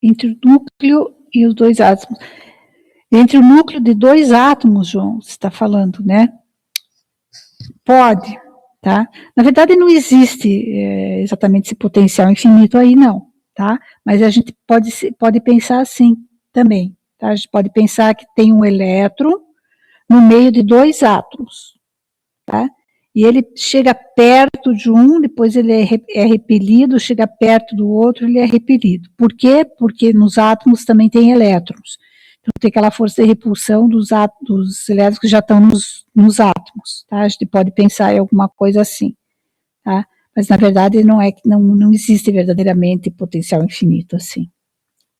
A: Entre o núcleo e os dois átomos. Entre o núcleo de dois átomos, João, você está falando, né? Pode, tá? Na verdade, não existe exatamente esse potencial infinito aí, não, tá? Mas a gente pode pensar assim também, tá? A gente pode pensar que tem um elétron no meio de dois átomos, tá? E ele chega perto de um, depois ele é repelido, chega perto do outro, ele é repelido. Por quê? Porque nos átomos também tem elétrons. Então tem aquela força de repulsão dos elétrons que já estão nos átomos, tá? A gente pode pensar em alguma coisa assim, tá? Mas na verdade não existe verdadeiramente potencial infinito assim,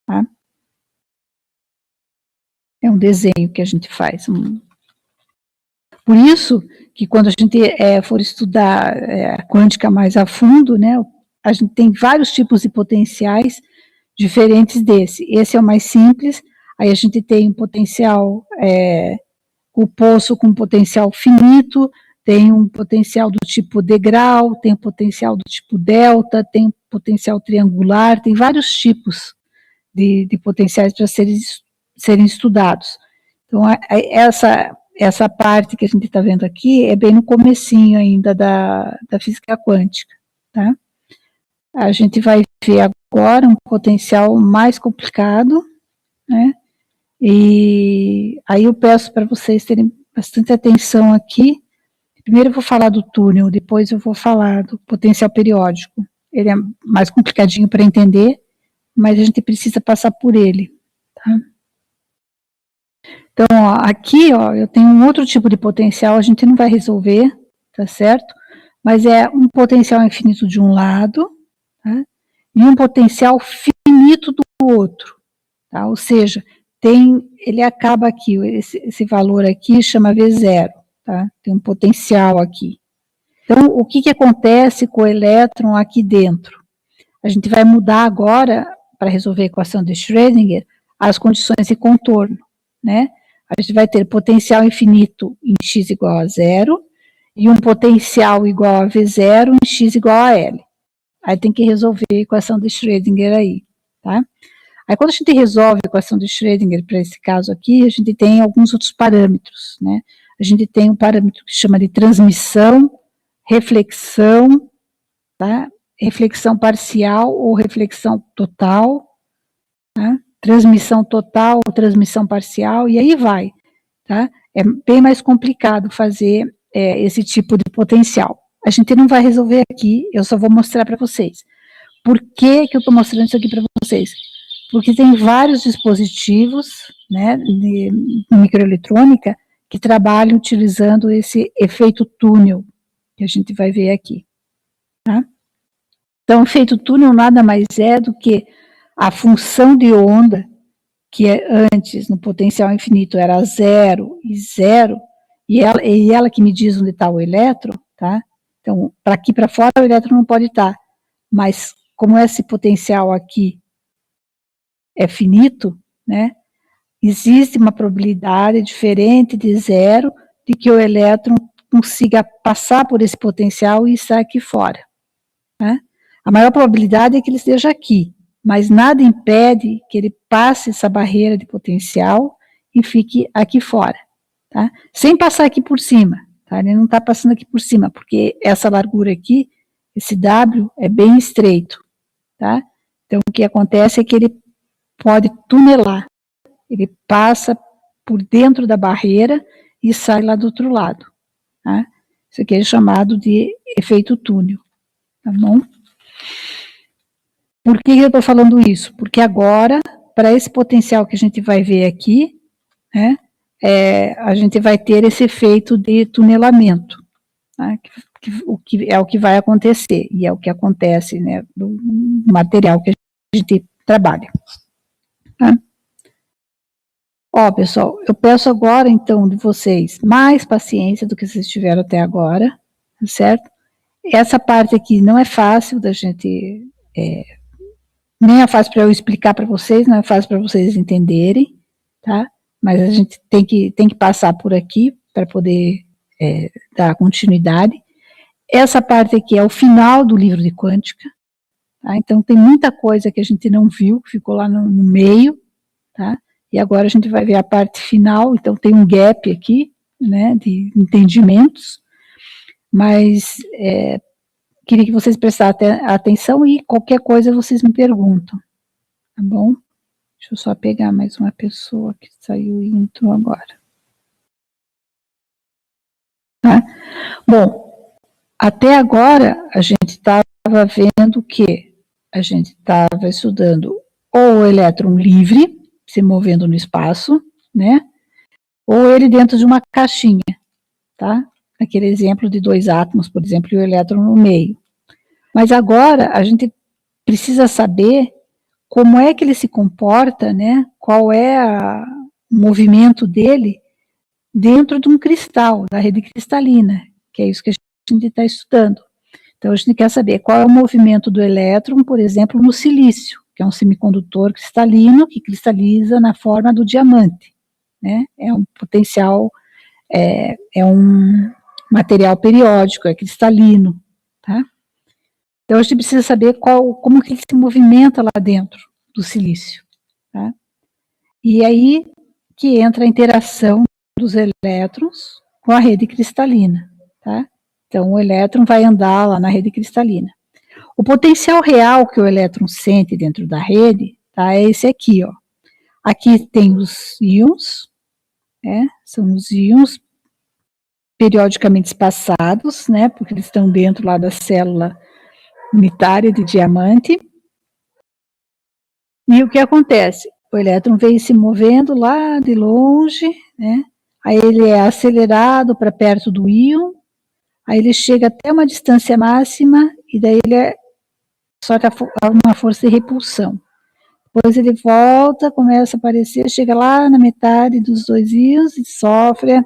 A: tá? É um desenho que a gente faz. Por isso que quando a gente for estudar a quântica mais a fundo, né, a gente tem vários tipos de potenciais diferentes desse. Esse é o mais simples, aí a gente tem um potencial, o poço com potencial finito, tem um potencial do tipo degrau, tem um potencial do tipo delta, tem um potencial triangular, tem vários tipos de potenciais para serem estudados. Então, essa parte que a gente está vendo aqui é bem no comecinho ainda da física quântica, tá? A gente vai ver agora um potencial mais complicado, né? E aí eu peço para vocês terem bastante atenção aqui. Primeiro eu vou falar do túnel, depois eu vou falar do potencial periódico. Ele é mais complicadinho para entender, mas a gente precisa passar por ele, tá? Então, ó, aqui, ó, eu tenho um outro tipo de potencial, a gente não vai resolver, tá certo? Mas é um potencial infinito de um lado, tá? E um potencial finito do outro, tá? Ou seja, ele acaba aqui, esse valor aqui chama V0, tá? Tem um potencial aqui. Então, o que acontece com o elétron aqui dentro? A gente vai mudar agora, para resolver a equação de Schrödinger, as condições de contorno, né? A gente vai ter potencial infinito em x igual a zero e um potencial igual a V0 em x igual a L. Aí tem que resolver a equação de Schrödinger aí, tá? Aí quando a gente resolve a equação de Schrödinger para esse caso aqui, a gente tem alguns outros parâmetros, né? A gente tem um parâmetro que chama de transmissão, reflexão, tá? Reflexão parcial ou reflexão total, tá? Transmissão total ou transmissão parcial, e aí vai, tá? É bem mais complicado fazer esse tipo de potencial. A gente não vai resolver aqui, eu só vou mostrar para vocês. Por que eu estou mostrando isso aqui para vocês? Porque tem vários dispositivos, né, de microeletrônica que trabalham utilizando esse efeito túnel, que a gente vai ver aqui, tá? Então, o efeito túnel nada mais é do que a função de onda, que antes, no potencial infinito, era 0 e 0, e ela que me diz onde está o elétron, tá? Então, para aqui para fora o elétron não pode estar, mas como esse potencial aqui é finito, né, existe uma probabilidade diferente de 0 de que o elétron consiga passar por esse potencial e estar aqui fora, né? A maior probabilidade é que ele esteja aqui, mas nada impede que ele passe essa barreira de potencial e fique aqui fora, tá? Sem passar aqui por cima, tá? Ele não está passando aqui por cima, porque essa largura aqui, esse W, é bem estreito, tá? Então, o que acontece é que ele pode tunelar, ele passa por dentro da barreira e sai lá do outro lado, tá? Isso aqui é chamado de efeito túnel, tá bom? Por que eu estou falando isso? Porque agora, para esse potencial que a gente vai ver aqui, né, a gente vai ter esse efeito de tunelamento, tá? Que é o que vai acontecer, e é o que acontece, né, do material que a gente trabalha, tá? Ó, pessoal, eu peço agora, então, de vocês mais paciência do que vocês tiveram até agora, certo? Essa parte aqui não é fácil da gente, nem é fácil para eu explicar para vocês, não é fácil para vocês entenderem, tá? Mas a gente tem que passar por aqui para poder dar continuidade. Essa parte aqui é o final do livro de quântica, tá? Então tem muita coisa que a gente não viu, que ficou lá no meio, tá? E agora a gente vai ver a parte final, então tem um gap aqui, né, de entendimentos, mas queria que vocês prestassem atenção e qualquer coisa vocês me perguntam, tá bom? Deixa eu só pegar mais uma pessoa que saiu e entrou agora. Tá? Bom, até agora a gente estava vendo que a gente estava estudando ou o elétron livre, se movendo no espaço, né? Ou ele dentro de uma caixinha, tá? Aquele exemplo de 2 átomos, por exemplo, e o elétron no meio. Mas agora a gente precisa saber como é que ele se comporta, né? Qual é o movimento dele dentro de um cristal, da rede cristalina, que é isso que a gente está estudando. Então, a gente quer saber qual é o movimento do elétron, por exemplo, no silício, que é um semicondutor cristalino que cristaliza na forma do diamante, né? É um potencial, é um material periódico, é cristalino, tá? Então, a gente precisa saber como que ele se movimenta lá dentro do silício, tá? E aí que entra a interação dos elétrons com a rede cristalina, tá? Então, o elétron vai andar lá na rede cristalina. O potencial real que o elétron sente dentro da rede, tá, é esse aqui, ó. Aqui tem os íons, né, são os íons periodicamente espaçados, né, porque eles estão dentro lá da célula unitária de diamante. E o que acontece? O elétron vem se movendo lá de longe, né, aí ele é acelerado para perto do íon, aí ele chega até uma distância máxima, e daí ele sofre uma força de repulsão. Depois ele volta, começa a aparecer, chega lá na metade dos dois íons e sofre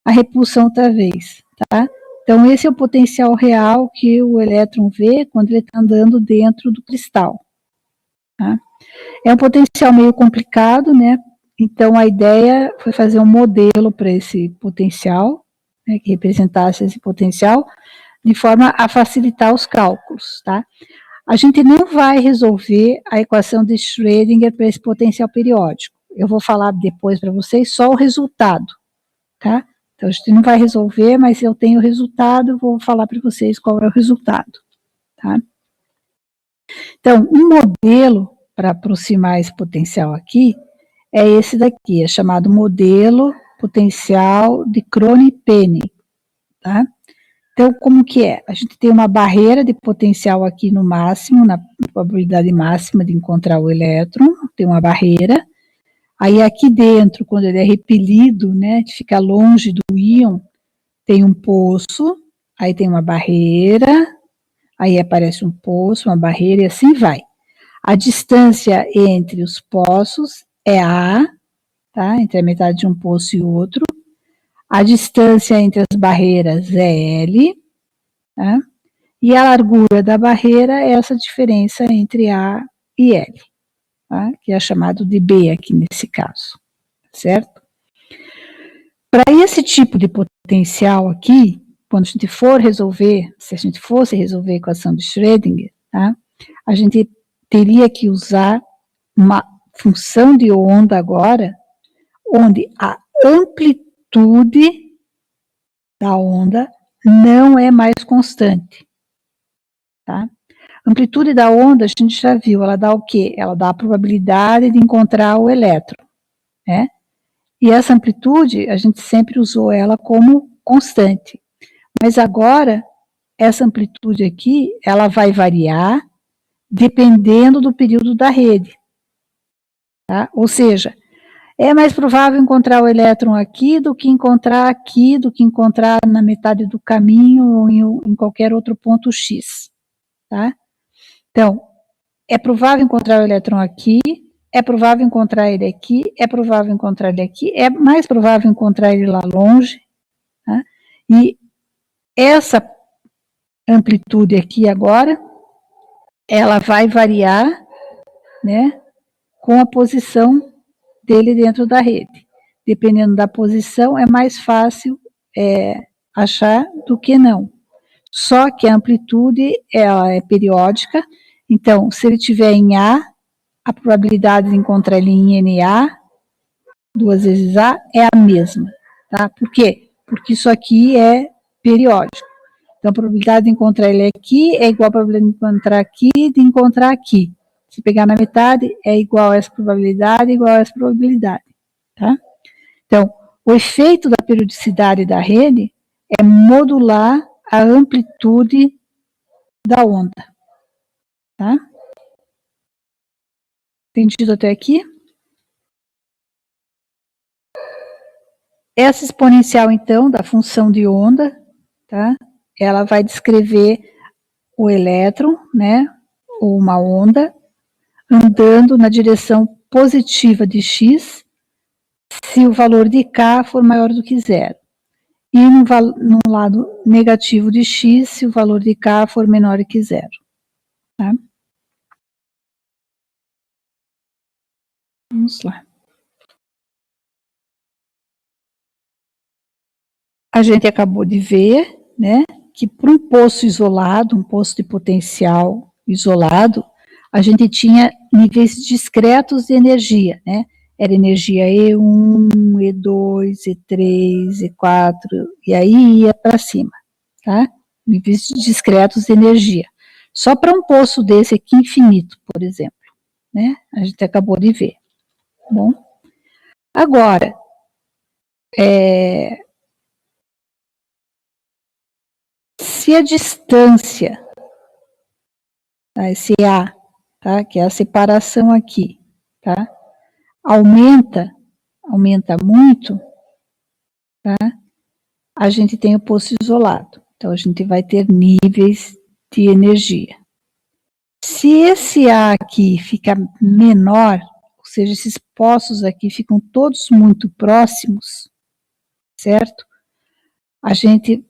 A: a repulsão outra vez, tá? Então esse é o potencial real que o elétron vê quando ele está andando dentro do cristal, tá? É um potencial meio complicado, né? Então a ideia foi fazer um modelo para esse potencial, né, que representasse esse potencial, de forma a facilitar os cálculos, tá? A gente não vai resolver a equação de Schrödinger para esse potencial periódico. Eu vou falar depois para vocês só o resultado, tá? Então, a gente não vai resolver, mas eu tenho o resultado, vou falar para vocês qual é o resultado, tá? Então, um modelo para aproximar esse potencial aqui é esse daqui, é chamado modelo potencial de Kronig-Penney, tá? Então, como que é? A gente tem uma barreira de potencial aqui no máximo, na probabilidade máxima de encontrar o elétron, tem uma barreira. Aí aqui dentro, quando ele é repelido, né, de ficar longe do íon, tem um poço, aí tem uma barreira, aí aparece um poço, uma barreira e assim vai. A distância entre os poços é A, tá? Entre a metade de um poço e outro. A distância entre as barreiras é L, tá? E a largura da barreira é essa diferença entre A e L, tá? Que é chamado de B aqui nesse caso, certo? Para esse tipo de potencial aqui, quando a gente for resolver, se a gente fosse resolver a equação de Schrödinger, tá? A gente teria que usar uma função de onda agora, onde a amplitude da onda não é mais constante, tá? A amplitude da onda, a gente já viu, ela dá o quê? Ela dá a probabilidade de encontrar o elétron, né? E essa amplitude, a gente sempre usou ela como constante. Mas agora, essa amplitude aqui, ela vai variar dependendo do período da rede, tá? Ou seja, é mais provável encontrar o elétron aqui do que encontrar aqui, do que encontrar na metade do caminho ou em qualquer outro ponto X, tá? Então, é provável encontrar o elétron aqui, é provável encontrar ele aqui, é provável encontrar ele aqui, é mais provável encontrar ele lá longe, tá? E essa amplitude aqui agora, ela vai variar, né, com a posição dele dentro da rede. Dependendo da posição, é mais fácil achar do que não. Só que a amplitude, ela é periódica, então, se ele estiver em a probabilidade de encontrar ele em NA, 2 vezes A, é a mesma, tá? Por quê? Porque isso aqui é periódico. Então, a probabilidade de encontrar ele aqui é igual a probabilidade de encontrar aqui, de encontrar aqui. Se pegar na metade, é igual a essa probabilidade, igual a essa probabilidade, tá? Então, o efeito da periodicidade da rede é modular a amplitude da onda, tá? Entendido até aqui? Essa exponencial, então, da função de onda, tá? Ela vai descrever o elétron, né? Ou uma onda, andando na direção positiva de x, se o valor de K for maior do que zero. E no lado negativo de X, se o valor de K for menor que zero. Tá? Vamos lá. A gente acabou de ver, né, que para um poço isolado, um poço de potencial isolado, a gente tinha níveis discretos de energia, né? Era energia E1, E2, E3, E4, e aí ia para cima, tá? Níveis discretos de energia. Só para um poço desse aqui infinito, por exemplo, né? A gente acabou de ver. Bom, agora, se a distância, tá, esse A, tá, que é a separação aqui, tá, aumenta muito, tá, a gente tem o poço isolado. Então, a gente vai ter níveis de energia. Se esse A aqui fica menor, ou seja, esses poços aqui ficam todos muito próximos, certo? A gente,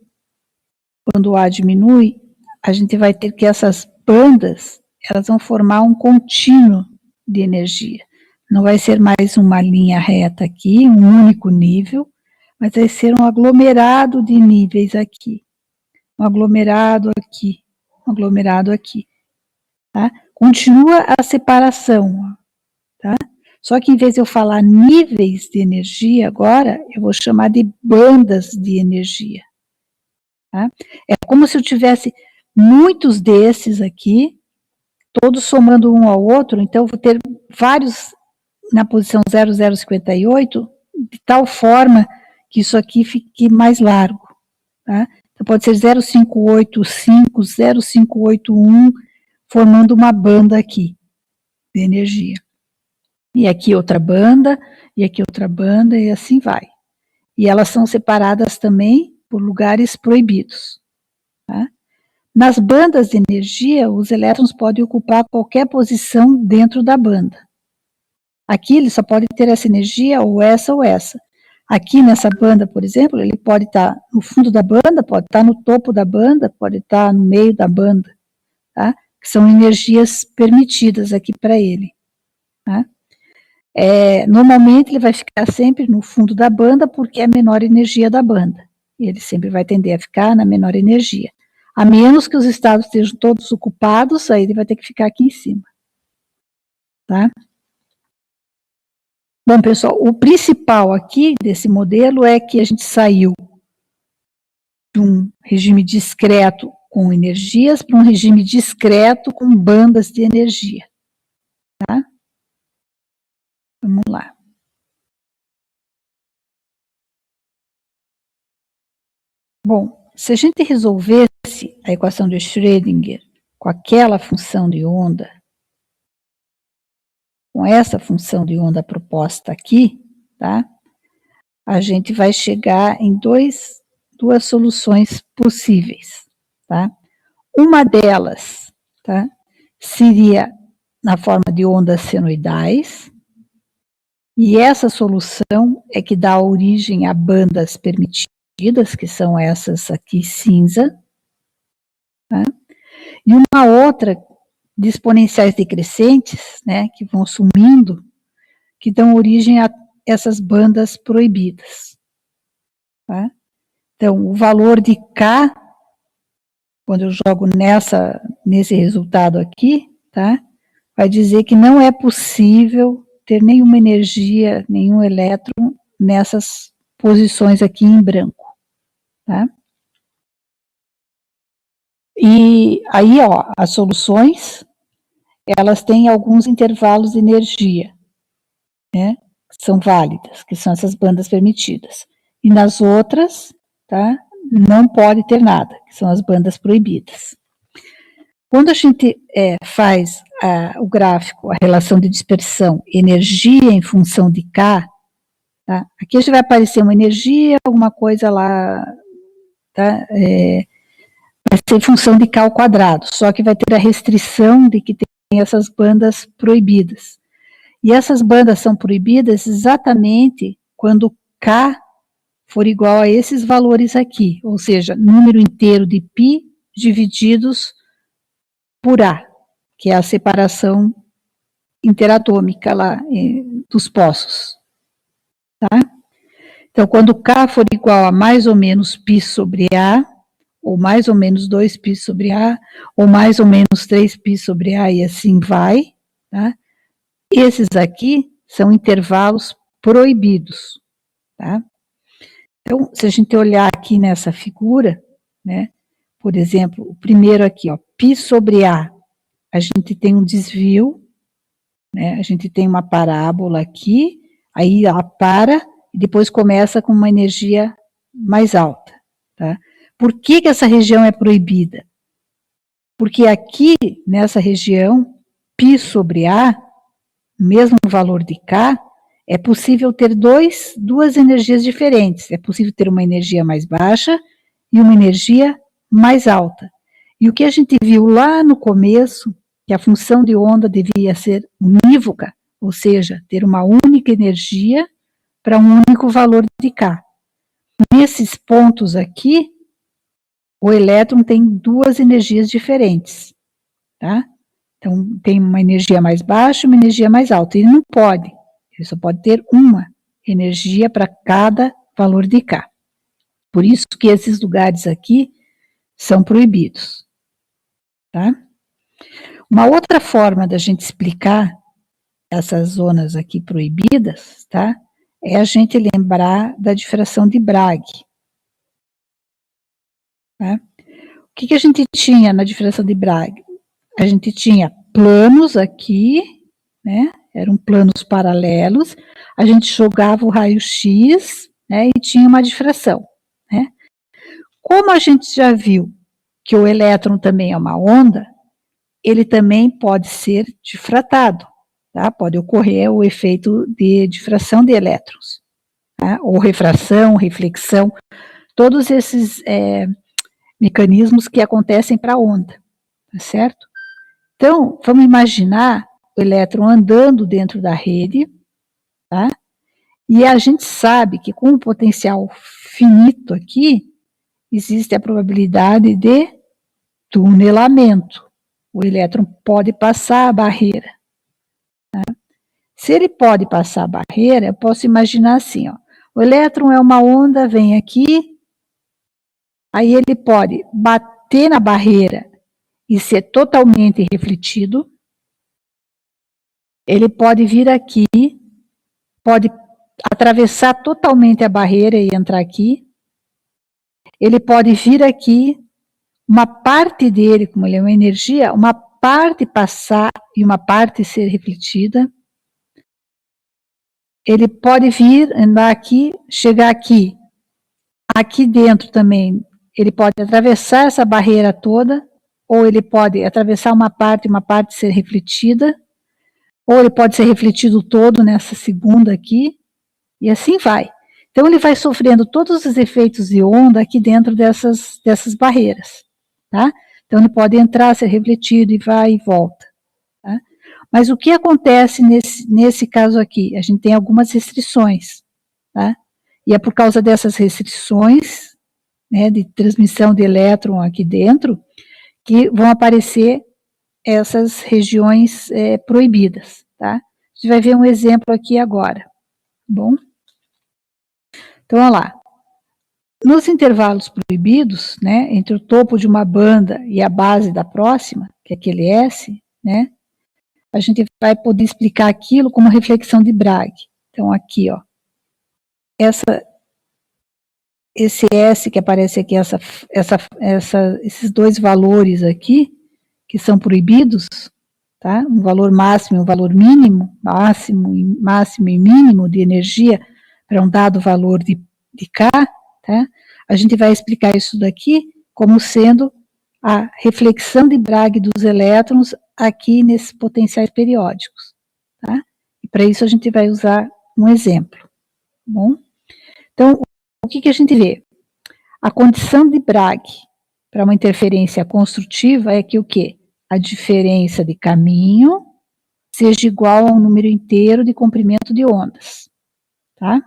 A: quando o A diminui, a gente vai ter que essas bandas, elas vão formar um contínuo de energia. Não vai ser mais uma linha reta aqui, um único nível, mas vai ser um aglomerado de níveis aqui. Um aglomerado aqui, um aglomerado aqui. Tá? Continua a separação, tá? Só que em vez de eu falar níveis de energia agora, eu vou chamar de bandas de energia. Tá? É como se eu tivesse muitos desses aqui, todos somando um ao outro, então eu vou ter vários na posição 0058, de tal forma que isso aqui fique mais largo. Tá? Então pode ser 0585, 0581, formando uma banda aqui de energia. E aqui outra banda, e aqui outra banda, e assim vai. E elas são separadas também por lugares proibidos. Tá? Nas bandas de energia, os elétrons podem ocupar qualquer posição dentro da banda. Aqui ele só pode ter essa energia ou essa ou essa. Aqui nessa banda, por exemplo, ele pode estar no fundo da banda, pode estar no topo da banda, pode estar no meio da banda, tá? Que são energias permitidas aqui para ele. Tá? Normalmente ele vai ficar sempre no fundo da banda porque é a menor energia da banda. Ele sempre vai tender a ficar na menor energia. A menos que os estados estejam todos ocupados, aí ele vai ter que ficar aqui em cima. Tá? Bom, pessoal, o principal aqui desse modelo é que a gente saiu de um regime discreto com energias para um regime discreto com bandas de energia. Tá? Vamos lá. Bom, se a gente resolvesse a equação de Schrödinger com aquela função de onda, com essa função de onda proposta aqui, tá? A gente vai chegar em duas soluções possíveis, tá? Uma delas, tá, seria na forma de ondas senoidais, e essa solução é que dá origem a bandas permitidas, que são essas aqui cinza, tá? E uma outra de exponenciais decrescentes, né, que vão sumindo, que dão origem a essas bandas proibidas. Tá? Então, o valor de K, quando eu jogo nesse resultado aqui, tá, vai dizer que não é possível ter nenhuma energia, nenhum elétron nessas posições aqui em branco. Tá? E aí, ó, as soluções, elas têm alguns intervalos de energia, né, que são válidas, que são essas bandas permitidas. E nas outras, tá, não pode ter nada, que são as bandas proibidas. Quando a gente faz o gráfico, a relação de dispersão, energia em função de K, tá, aqui a gente vai aparecer uma energia, alguma coisa lá, tá, vai ser função de K ao quadrado, só que vai ter a restrição de que tem essas bandas proibidas. E essas bandas são proibidas exatamente quando K for igual a esses valores aqui, ou seja, número inteiro de π divididos por A, que é a separação interatômica lá dos poços, tá? Então, quando K for igual a mais ou menos π sobre A, ou mais ou menos 2π sobre A, ou mais ou menos 3π sobre A, e assim vai, tá? Esses aqui são intervalos proibidos, tá? Então, se a gente olhar aqui nessa figura, né, por exemplo, o primeiro aqui, ó, π sobre A, a gente tem um desvio, né, a gente tem uma parábola aqui, aí ela para, e depois começa com uma energia mais alta, tá? Por que essa região é proibida? Porque aqui, nessa região, π sobre A, mesmo valor de K, é possível ter duas energias diferentes. É possível ter uma energia mais baixa e uma energia mais alta. E o que a gente viu lá no começo, que a função de onda devia ser unívoca, ou seja, ter uma única energia para um único valor de K. Nesses pontos aqui, o elétron tem duas energias diferentes, tá? Então, tem uma energia mais baixa e uma energia mais alta. Ele não pode, ele só pode ter uma energia para cada valor de K. Por isso que esses lugares aqui são proibidos, tá? Uma outra forma da gente explicar essas zonas aqui proibidas, tá? É a gente lembrar da difração de Bragg. Tá? O que a gente tinha na difração de Bragg? A gente tinha planos aqui, né? Eram planos paralelos, a gente jogava o raio-x, né? E tinha uma difração, né? Como a gente já viu que o elétron também é uma onda, ele também pode ser difratado, tá? Pode ocorrer o efeito de difração de elétrons, tá? Ou refração, reflexão, todos esses mecanismos que acontecem para a onda, tá certo? Então, vamos imaginar o elétron andando dentro da rede, tá? E a gente sabe que com o potencial finito aqui, existe a probabilidade de tunelamento. O elétron pode passar a barreira. Tá? Se ele pode passar a barreira, eu posso imaginar assim, ó, o elétron é uma onda, vem aqui, aí ele pode bater na barreira e ser totalmente refletido, ele pode vir aqui, pode atravessar totalmente a barreira e entrar aqui, ele pode vir aqui, uma parte dele, como ele é uma energia, uma parte passar e uma parte ser refletida, ele pode vir, andar aqui, chegar aqui, aqui dentro também, ele pode atravessar essa barreira toda, ou ele pode atravessar uma parte e uma parte ser refletida, ou ele pode ser refletido todo nessa segunda aqui, e assim vai. Então ele vai sofrendo todos os efeitos de onda aqui dentro dessas barreiras, tá? Então ele pode entrar, ser refletido e vai e volta, tá? Mas o que acontece nesse caso aqui? A gente tem algumas restrições, tá? E é por causa dessas restrições, né, de transmissão de elétron aqui dentro, que vão aparecer essas regiões proibidas, tá? A gente vai ver um exemplo aqui agora, bom? Então, olha lá. Nos intervalos proibidos, né, entre o topo de uma banda e a base da próxima, que é aquele S, né, a gente vai poder explicar aquilo como reflexão de Bragg. Então, aqui, ó, esse S que aparece aqui, esses dois valores aqui, que são proibidos, tá? Um valor máximo e um valor mínimo, máximo e mínimo de energia para um dado valor de K, tá? A gente vai explicar isso daqui como sendo a reflexão de Bragg dos elétrons aqui nesses potenciais periódicos, tá? E para isso a gente vai usar um exemplo, tá bom? Então, o que a gente vê? A condição de Bragg para uma interferência construtiva é que o quê? A diferença de caminho seja igual ao número inteiro de comprimento de ondas, tá?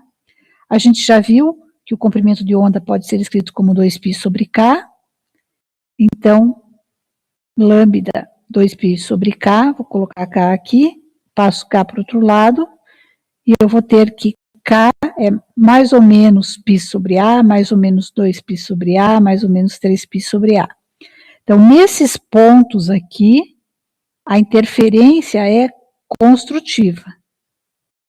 A: A gente já viu que o comprimento de onda pode ser escrito como 2π sobre K, então, lambda 2π sobre K, vou colocar K aqui, passo K para o outro lado, e eu vou ter que K é mais ou menos π sobre A, mais ou menos 2π sobre A, mais ou menos 3π sobre A. Então, nesses pontos aqui, a interferência é construtiva,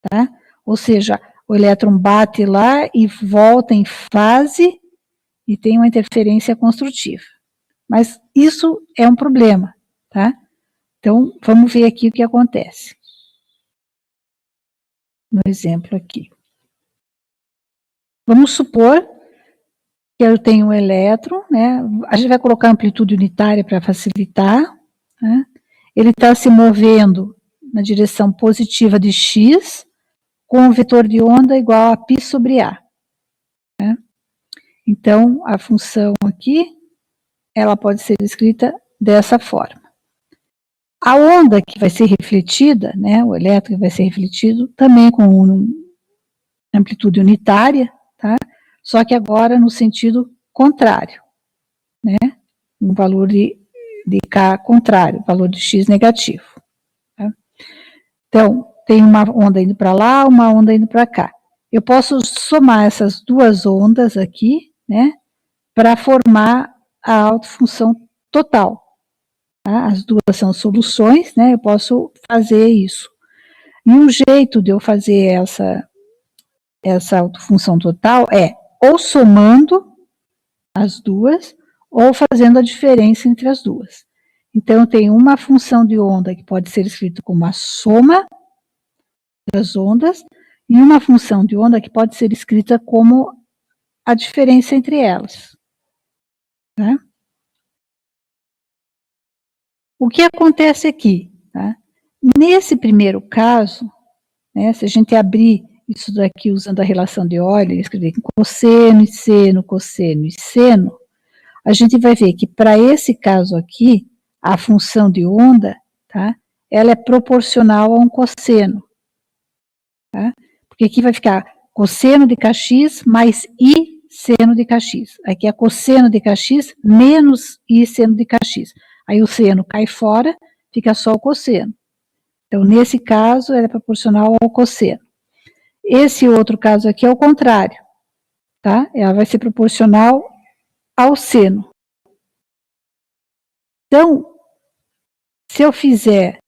A: tá? Ou seja, o elétron bate lá e volta em fase e tem uma interferência construtiva. Mas isso é um problema, tá? Então, vamos ver aqui o que acontece. No exemplo aqui. Vamos supor que eu tenho um elétron, né? A gente vai colocar amplitude unitária para facilitar, né? Ele está se movendo na direção positiva de x, com um vetor de onda igual a π sobre A. Né? Então, a função aqui, ela pode ser escrita dessa forma. A onda que vai ser refletida, né, o elétron que vai ser refletido, também com uma amplitude unitária, tá? Só que agora no sentido contrário, né? Um valor de K contrário, valor de x negativo. Tá? Então, tem uma onda indo para lá, uma onda indo para cá. Eu posso somar essas duas ondas aqui, né, para formar a autofunção total. Tá? As duas são soluções, né, eu posso fazer isso. E um jeito de eu fazer essa autofunção total é ou somando as duas, ou fazendo a diferença entre as duas. Então, eu tenho uma função de onda que pode ser escrita como a soma das ondas, e uma função de onda que pode ser escrita como a diferença entre elas. Tá? O que acontece aqui? Tá? Nesse primeiro caso, né, se a gente abrir isso daqui usando a relação de Euler, escrever cosseno e seno e seno, a gente vai ver que para esse caso aqui, a função de onda, tá, ela é proporcional a um cosseno. Tá? Porque aqui vai ficar cosseno de kx mais i seno de kx. Aqui é cosseno de kx menos i seno de kx. Aí o seno cai fora, fica só o cosseno. Então, nesse caso, ela é proporcional ao cosseno. Esse outro caso aqui é o contrário, tá? Ela vai ser proporcional ao seno. Então, se eu fizer,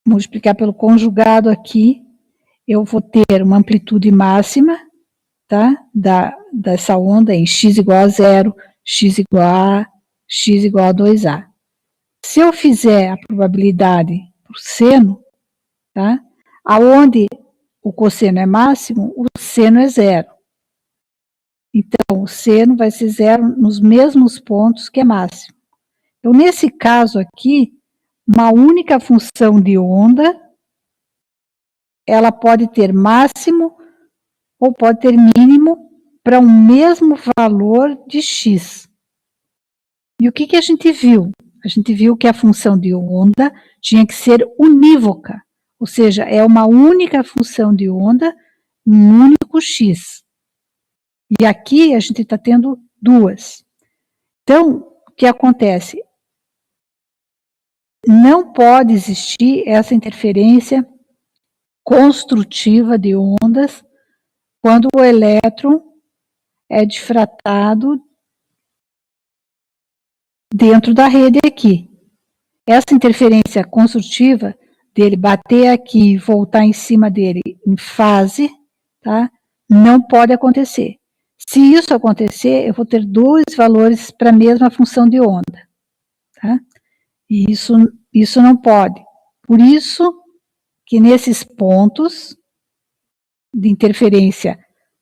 A: multiplicar pelo conjugado aqui, eu vou ter uma amplitude máxima, tá? Dessa onda em x igual a 0, x igual a A, x igual a 2A. Se eu fizer a probabilidade por seno, tá? Aonde o cosseno é máximo, o seno é 0. Então, o seno vai ser 0 nos mesmos pontos que é máximo. Então, nesse caso aqui, uma única função de onda, ela pode ter máximo ou pode ter mínimo para um mesmo valor de x. E o que a gente viu? A gente viu que a função de onda tinha que ser unívoca, ou seja, é uma única função de onda, um único x. E aqui a gente está tendo duas. Então, o que acontece? Não pode existir essa interferência construtiva de ondas quando o elétron é difratado dentro da rede aqui. Essa interferência construtiva dele bater aqui e voltar em cima dele em fase, tá? Não pode acontecer. Se isso acontecer, eu vou ter dois valores para a mesma função de onda, tá? E isso não pode. Por isso que nesses pontos de interferência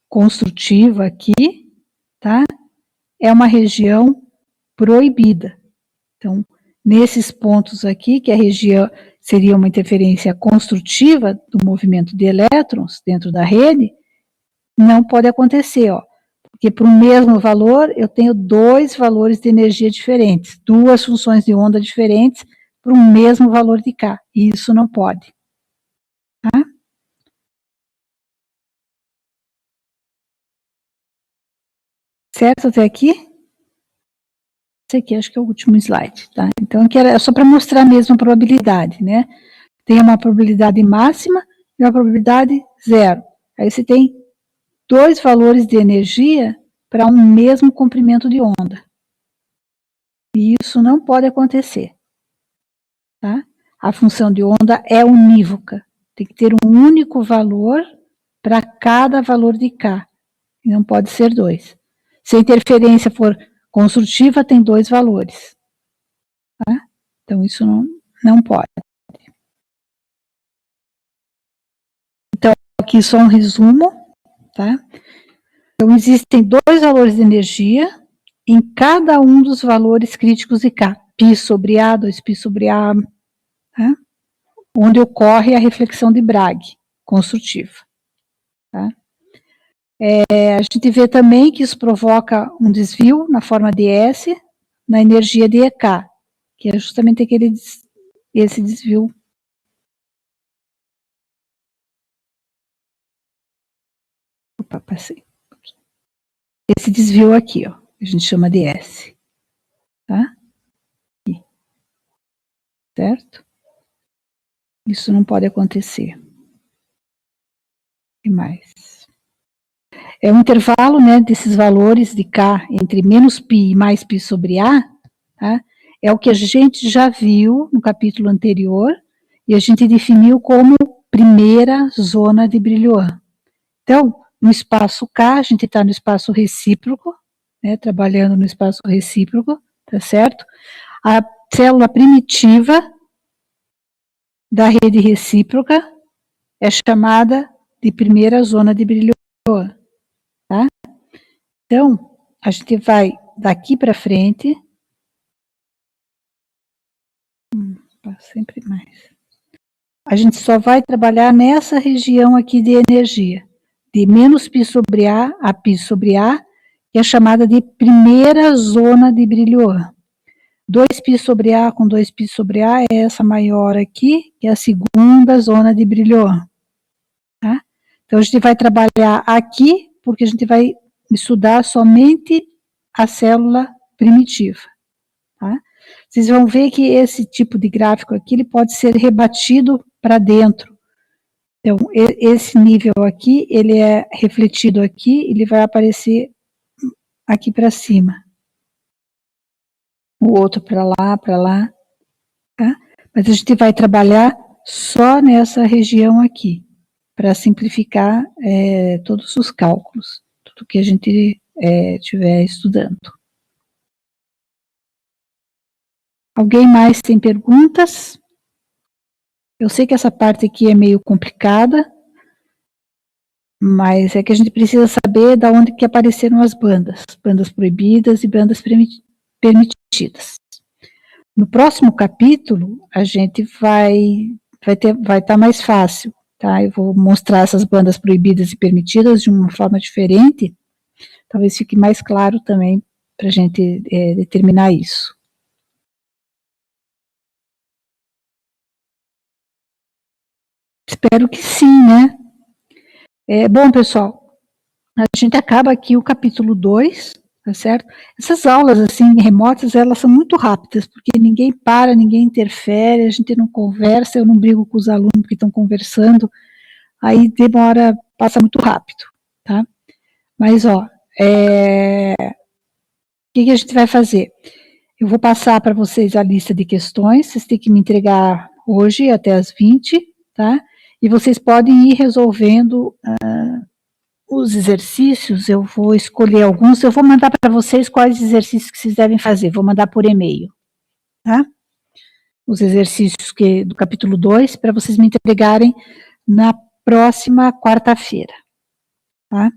A: construtiva aqui, tá? É uma região proibida. Então, nesses pontos aqui, que a região seria uma interferência construtiva do movimento de elétrons dentro da rede, não pode acontecer, ó. Porque para o mesmo valor, eu tenho dois valores de energia diferentes, duas funções de onda diferentes para o mesmo valor de K. E isso não pode. Tá? Certo até aqui? Esse aqui acho que é o último slide, tá? Então, aqui era só para mostrar mesmo a probabilidade, né? Tem uma probabilidade máxima e uma probabilidade zero. Aí você tem dois valores de energia para um mesmo comprimento de onda. E isso não pode acontecer, tá? A função de onda é unívoca. Tem que ter um único valor para cada valor de K. E não pode ser dois. Se a interferência for construtiva, tem dois valores. Tá? Então, isso não pode. Então, aqui só um resumo, tá? Então, existem dois valores de energia em cada um dos valores críticos de K. Π sobre A, 2π sobre A, tá? Onde ocorre a reflexão de Bragg, construtiva. Tá? A gente vê também que isso provoca um desvio na forma de S, na energia de EK, que é justamente esse desvio. Opa, passei. Esse desvio aqui, ó, a gente chama de S. Tá? Aqui. Certo? Isso não pode acontecer. E mais? É um intervalo, né, desses valores de K entre menos π e mais π sobre A, tá? É o que a gente já viu no capítulo anterior, e a gente definiu como primeira zona de Brillouin. Então, no espaço K, a gente está no espaço recíproco, né, trabalhando no espaço recíproco, tá certo? A célula primitiva da rede recíproca é chamada de primeira zona de Brillouin, tá? Então, a gente vai daqui para frente, sempre mais. A gente só vai trabalhar nessa região aqui de energia, de menos π sobre A π sobre A, que é chamada de primeira zona de Brillouin. 2π sobre A com 2π sobre A é essa maior aqui, que é a segunda zona de Brillouin. Tá? Então, a gente vai trabalhar aqui, porque a gente vai estudar somente a célula primitiva. Tá? Vocês vão ver que esse tipo de gráfico aqui, ele pode ser rebatido para dentro. Então, esse nível aqui, ele é refletido aqui, ele vai aparecer aqui para cima. O outro para lá, tá? Mas a gente vai trabalhar só nessa região aqui, para simplificar todos os cálculos, tudo que a gente estiver estudando. Alguém mais tem perguntas? Eu sei que essa parte aqui é meio complicada, mas é que a gente precisa saber da onde que apareceram as bandas proibidas e bandas permitidas. No próximo capítulo, a gente vai estar mais fácil, tá? Eu vou mostrar essas bandas proibidas e permitidas de uma forma diferente, talvez fique mais claro também para a gente determinar isso. Espero que sim, né? Bom, pessoal, a gente acaba aqui o capítulo 2, tá certo? Essas aulas, assim, remotas, elas são muito rápidas, porque ninguém para, ninguém interfere, a gente não conversa, eu não brigo com os alunos que estão conversando, aí demora, passa muito rápido, tá? Mas, ó, o que a gente vai fazer? Eu vou passar para vocês a lista de questões, vocês têm que me entregar hoje até as 20, tá? E vocês podem ir resolvendo os exercícios, eu vou escolher alguns, eu vou mandar para vocês quais exercícios que vocês devem fazer, vou mandar por e-mail, tá? Os exercícios do capítulo 2, para vocês me entregarem na próxima quarta-feira, tá?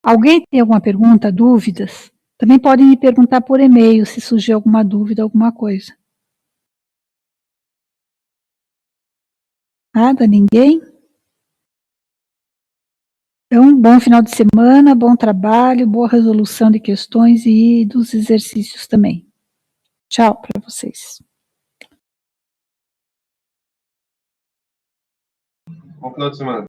A: Alguém tem alguma pergunta, dúvidas? Também podem me perguntar por e-mail, se surgir alguma dúvida, alguma coisa. Nada, ninguém? Então, bom final de semana, bom trabalho, boa resolução de questões e dos exercícios também. Tchau para vocês.
B: Bom final de semana.